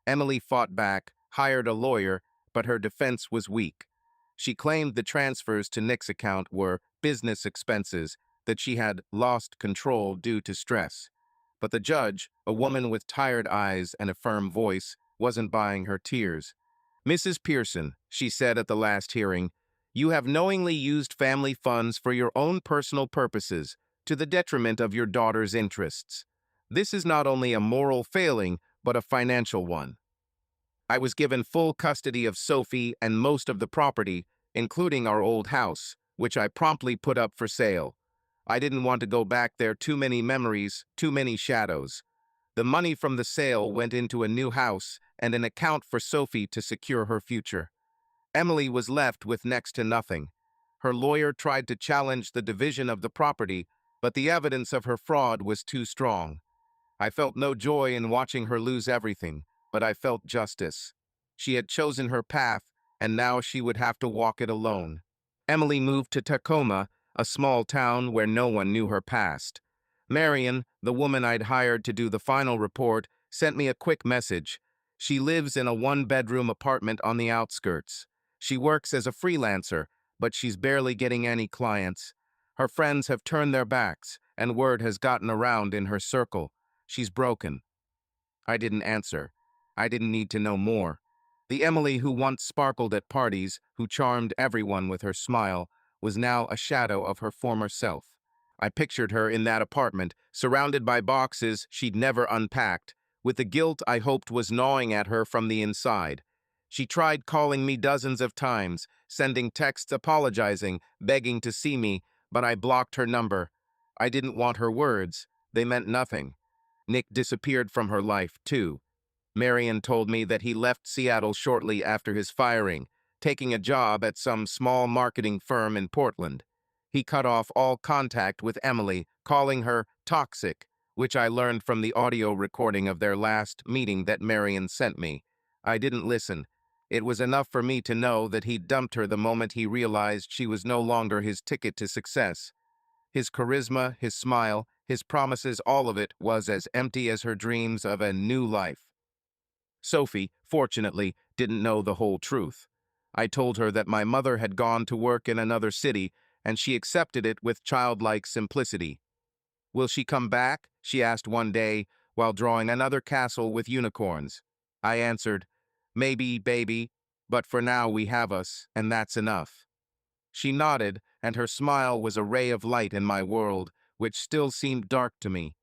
Emily fought back, hired a lawyer, but her defense was weak. She claimed the transfers to Nick's account were business expenses, that she had lost control due to stress. But the judge, a woman with tired eyes and a firm voice, wasn't buying her tears. "Mrs. Pearson," she said at the last hearing, "you have knowingly used family funds for your own personal purposes, to the detriment of your daughter's interests. This is not only a moral failing, but a financial one." I was given full custody of Sophie and most of the property, including our old house, which I promptly put up for sale. I didn't want to go back there, too many memories, too many shadows. The money from the sale went into a new house and an account for Sophie to secure her future. Emily was left with next to nothing. Her lawyer tried to challenge the division of the property, but the evidence of her fraud was too strong. I felt no joy in watching her lose everything, but I felt justice. She had chosen her path, and now she would have to walk it alone. Emily moved to Tacoma, a small town where no one knew her past. Marion, the woman I'd hired to do the final report, sent me a quick message. She lives in a one-bedroom apartment on the outskirts. She works as a freelancer, but she's barely getting any clients. Her friends have turned their backs, and word has gotten around in her circle. She's broken. I didn't answer. I didn't need to know more. The Emily who once sparkled at parties, who charmed everyone with her smile, was now a shadow of her former self. I pictured her in that apartment, surrounded by boxes she'd never unpacked, with the guilt I hoped was gnawing at her from the inside. She tried calling me dozens of times, sending texts apologizing, begging to see me, but I blocked her number. I didn't want her words. They meant nothing. Nick disappeared from her life, too. Marion told me that he left Seattle shortly after his firing, taking a job at some small marketing firm in Portland. He cut off all contact with Emily, calling her toxic, which I learned from the audio recording of their last meeting that Marion sent me. I didn't listen. It was enough for me to know that he dumped her the moment he realized she was no longer his ticket to success. His charisma, his smile, his promises, all of it was as empty as her dreams of a new life. Sophie, fortunately, didn't know the whole truth. I told her that my mother had gone to work in another city, and she accepted it with childlike simplicity. "Will she come back?" she asked one day while drawing another castle with unicorns. I answered, "Maybe, baby, but for now we have us, and that's enough." She nodded, and her smile was a ray of light in my world, which still seemed dark to me.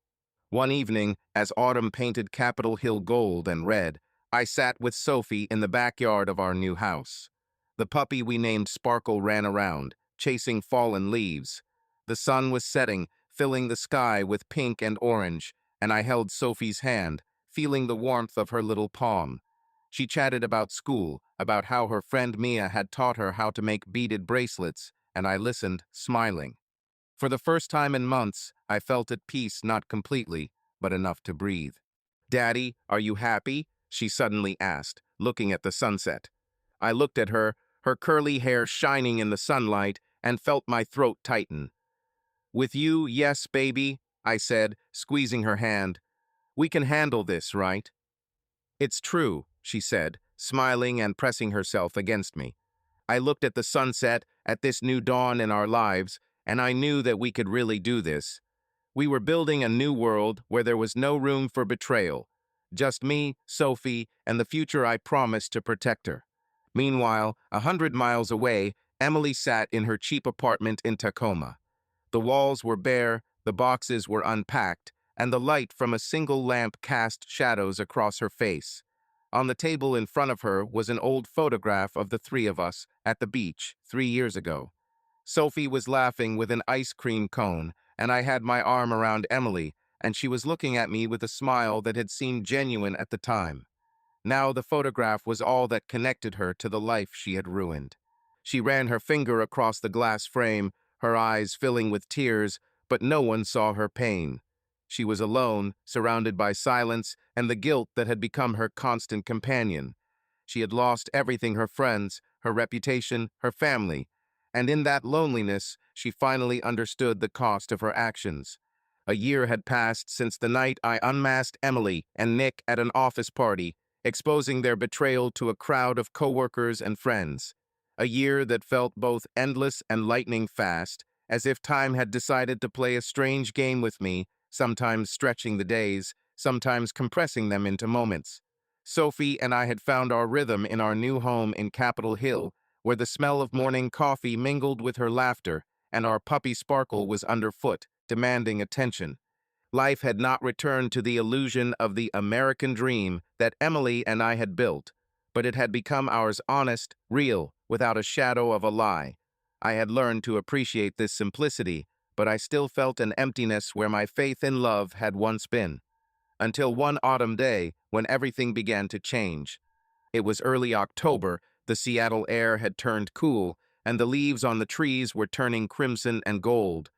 One evening, as autumn painted Capitol Hill gold and red, I sat with Sophie in the backyard of our new house. The puppy we named Sparkle ran around, chasing fallen leaves. The sun was setting, filling the sky with pink and orange, and I held Sophie's hand, feeling the warmth of her little palm. She chatted about school, about how her friend Mia had taught her how to make beaded bracelets, and I listened, smiling. For the first time in months, I felt at peace, not completely, but enough to breathe. "Daddy, are you happy?" she suddenly asked, looking at the sunset. I looked at her, her curly hair shining in the sunlight, and felt my throat tighten. "With you, yes, baby," I said, squeezing her hand. "We can handle this, right?" "It's true," she said, smiling and pressing herself against me. I looked at the sunset, at this new dawn in our lives, and I knew that we could really do this. We were building a new world where there was no room for betrayal. Just me, Sophie, and the future I promised to protect her. Meanwhile, 100 miles away, Emily sat in her cheap apartment in Tacoma. The walls were bare, the boxes were unpacked, and the light from a single lamp cast shadows across her face. On the table in front of her was an old photograph of the three of us at the beach 3 years ago. Sophie was laughing with an ice cream cone, and I had my arm around Emily, and she was looking at me with a smile that had seemed genuine at the time. Now the photograph was all that connected her to the life she had ruined. She ran her finger across the glass frame, her eyes filling with tears, but no one saw her pain. She was alone, surrounded by silence and the guilt that had become her constant companion. She had lost everything: her friends, her reputation, her family, and in that loneliness, she finally understood the cost of her actions. A year had passed since the night I unmasked Emily and Nick at an office party, exposing their betrayal to a crowd of coworkers and friends. A year that felt both endless and lightning fast, as if time had decided to play a strange game with me, sometimes stretching the days, sometimes compressing them into moments. Sophie and I had found our rhythm in our new home in Capitol Hill, where the smell of morning coffee mingled with her laughter, and our puppy Sparkle was underfoot, demanding attention. Life had not returned to the illusion of the American dream that Emily and I had built, but it had become ours, honest, real, without a shadow of a lie. I had learned to appreciate this simplicity, but I still felt an emptiness where my faith in love had once been. Until one autumn day, when everything began to change. It was early October, the Seattle air had turned cool, and the leaves on the trees were turning crimson and gold.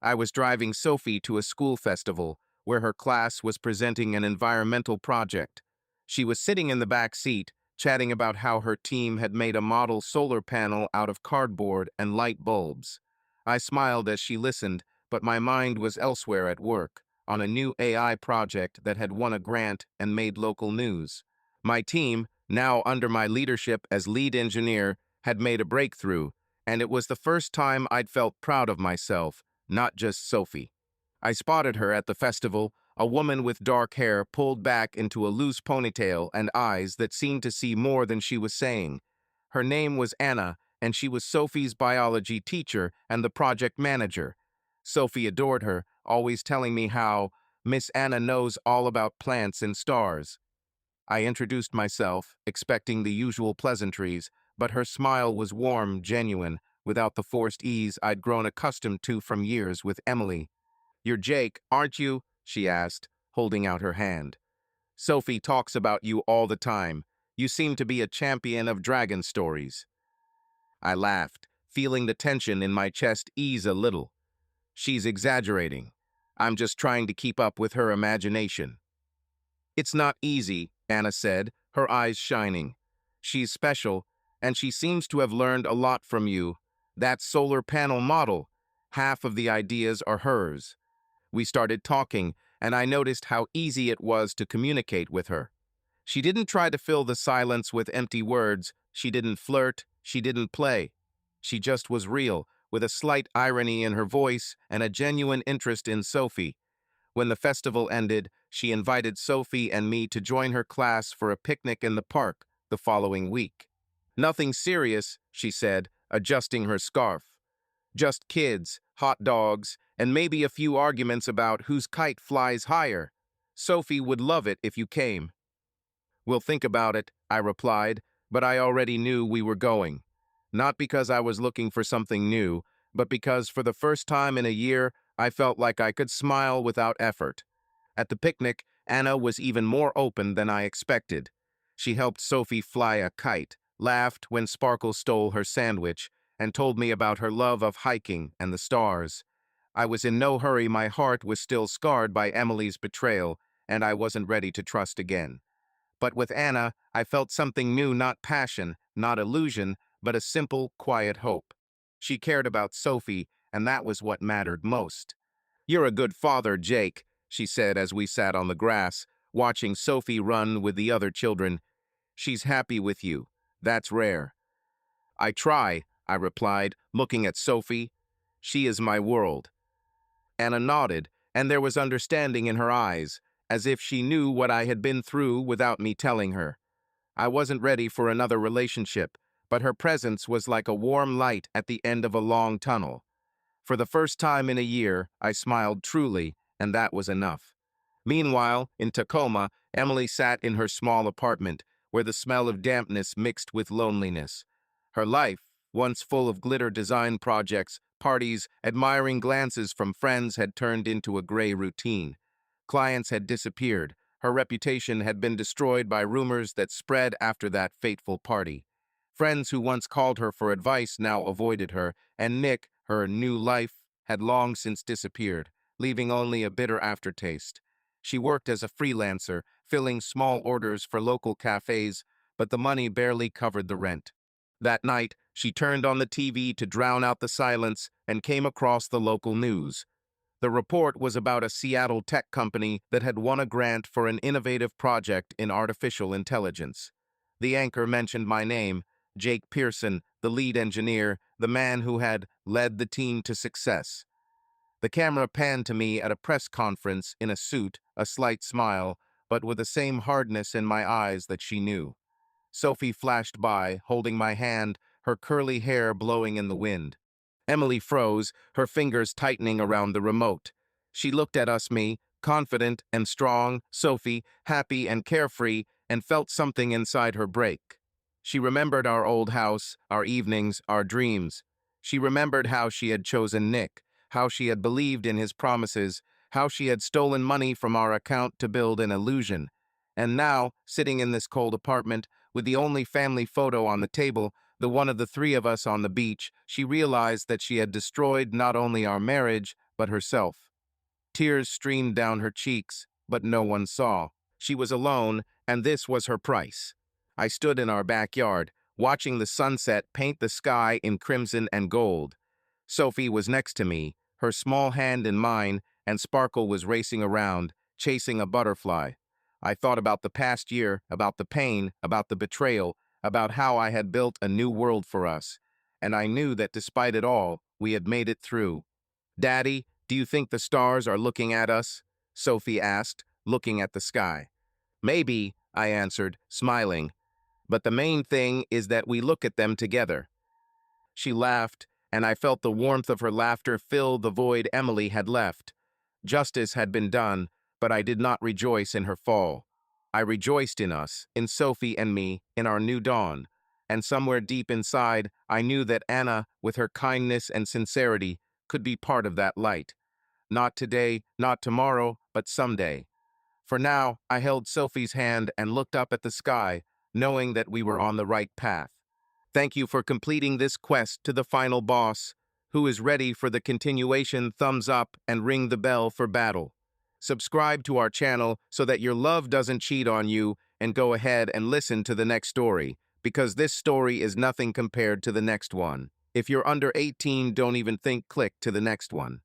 I was driving Sophie to a school festival, where her class was presenting an environmental project. She was sitting in the back seat, chatting about how her team had made a model solar panel out of cardboard and light bulbs. I smiled as she listened, but my mind was elsewhere at work, on a new AI project that had won a grant and made local news. My team, now under my leadership as lead engineer, had made a breakthrough, and it was the first time I'd felt proud of myself, not just Sophie. I spotted her at the festival, a woman with dark hair pulled back into a loose ponytail and eyes that seemed to see more than she was saying. Her name was Anna, and she was Sophie's biology teacher and the project manager. Sophie adored her, always telling me how Miss Anna knows all about plants and stars. I introduced myself, expecting the usual pleasantries, but her smile was warm, genuine, without the forced ease I'd grown accustomed to from years with Emily. "You're Jake, aren't you?" she asked, holding out her hand. "Sophie talks about you all the time. You seem to be a champion of dragon stories." I laughed, feeling the tension in my chest ease a little. "She's exaggerating. I'm just trying to keep up with her imagination." "It's not easy," Anna said, her eyes shining. "She's special, and she seems to have learned a lot from you. That solar panel model, half of the ideas are hers." We started talking, and I noticed how easy it was to communicate with her. She didn't try to fill the silence with empty words. She didn't flirt. She didn't play. She just was real, with a slight irony in her voice and a genuine interest in Sophie. When the festival ended, she invited Sophie and me to join her class for a picnic in the park the following week. "Nothing serious," she said, adjusting her scarf. "Just kids, hot dogs, and maybe a few arguments about whose kite flies higher. Sophie would love it if you came." "We'll think about it," I replied, but I already knew we were going. Not because I was looking for something new, but because for the first time in a year, I felt like I could smile without effort. At the picnic, Anna was even more open than I expected. She helped Sophie fly a kite, laughed when Sparkle stole her sandwich, and told me about her love of hiking and the stars. I was in no hurry. My heart was still scarred by Emily's betrayal, and I wasn't ready to trust again. But with Anna, I felt something new, not passion, not illusion, but a simple, quiet hope. She cared about Sophie, and that was what mattered most. "You're a good father, Jake," she said as we sat on the grass, watching Sophie run with the other children. "She's happy with you. That's rare." "I try," I replied, looking at Sophie. "She is my world." Anna nodded, and there was understanding in her eyes, as if she knew what I had been through without me telling her. I wasn't ready for another relationship, but her presence was like a warm light at the end of a long tunnel. For the first time in a year, I smiled truly, and that was enough. Meanwhile, in Tacoma, Emily sat in her small apartment, where the smell of dampness mixed with loneliness. Her life, once full of glitter design projects, parties, admiring glances from friends, had turned into a gray routine. Clients had disappeared. Her reputation had been destroyed by rumors that spread after that fateful party. Friends who once called her for advice now avoided her, and Nick, her new life, had long since disappeared, leaving only a bitter aftertaste. She worked as a freelancer, filling small orders for local cafes, but the money barely covered the rent. That night, she turned on the TV to drown out the silence and came across the local news. The report was about a Seattle tech company that had won a grant for an innovative project in artificial intelligence. The anchor mentioned my name, Jake Pearson, the lead engineer, the man who had led the team to success. The camera panned to me at a press conference in a suit, a slight smile, but with the same hardness in my eyes that she knew. Sophie flashed by, holding my hand, her curly hair blowing in the wind. Emily froze, her fingers tightening around the remote. She looked at me, confident and strong, Sophie, happy and carefree, and felt something inside her break. She remembered our old house, our evenings, our dreams. She remembered how she had chosen Nick, how she had believed in his promises, how she had stolen money from our account to build an illusion. And now, sitting in this cold apartment, with the only family photo on the table, the one of the three of us on the beach, she realized that she had destroyed not only our marriage, but herself. Tears streamed down her cheeks, but no one saw. She was alone, and this was her price. I stood in our backyard, watching the sunset paint the sky in crimson and gold. Sophie was next to me, her small hand in mine, and Sparkle was racing around, chasing a butterfly. I thought about the past year, about the pain, about the betrayal, about how I had built a new world for us. And I knew that despite it all, we had made it through. "Daddy, do you think the stars are looking at us?" Sophie asked, looking at the sky. "Maybe," I answered, smiling. "But the main thing is that we look at them together." She laughed, and I felt the warmth of her laughter fill the void Emily had left. Justice had been done, but I did not rejoice in her fall. I rejoiced in us, in Sophie and me, in our new dawn. And somewhere deep inside, I knew that Anna, with her kindness and sincerity, could be part of that light. Not today, not tomorrow, but someday. For now, I held Sophie's hand and looked up at the sky, knowing that we were on the right path. Thank you for completing this quest to the final boss. Who is ready for the continuation? Thumbs up and ring the bell for battle. Subscribe to our channel so that your love doesn't cheat on you, and go ahead and listen to the next story, because this story is nothing compared to the next one. If you're under 18, don't even think, click to the next one.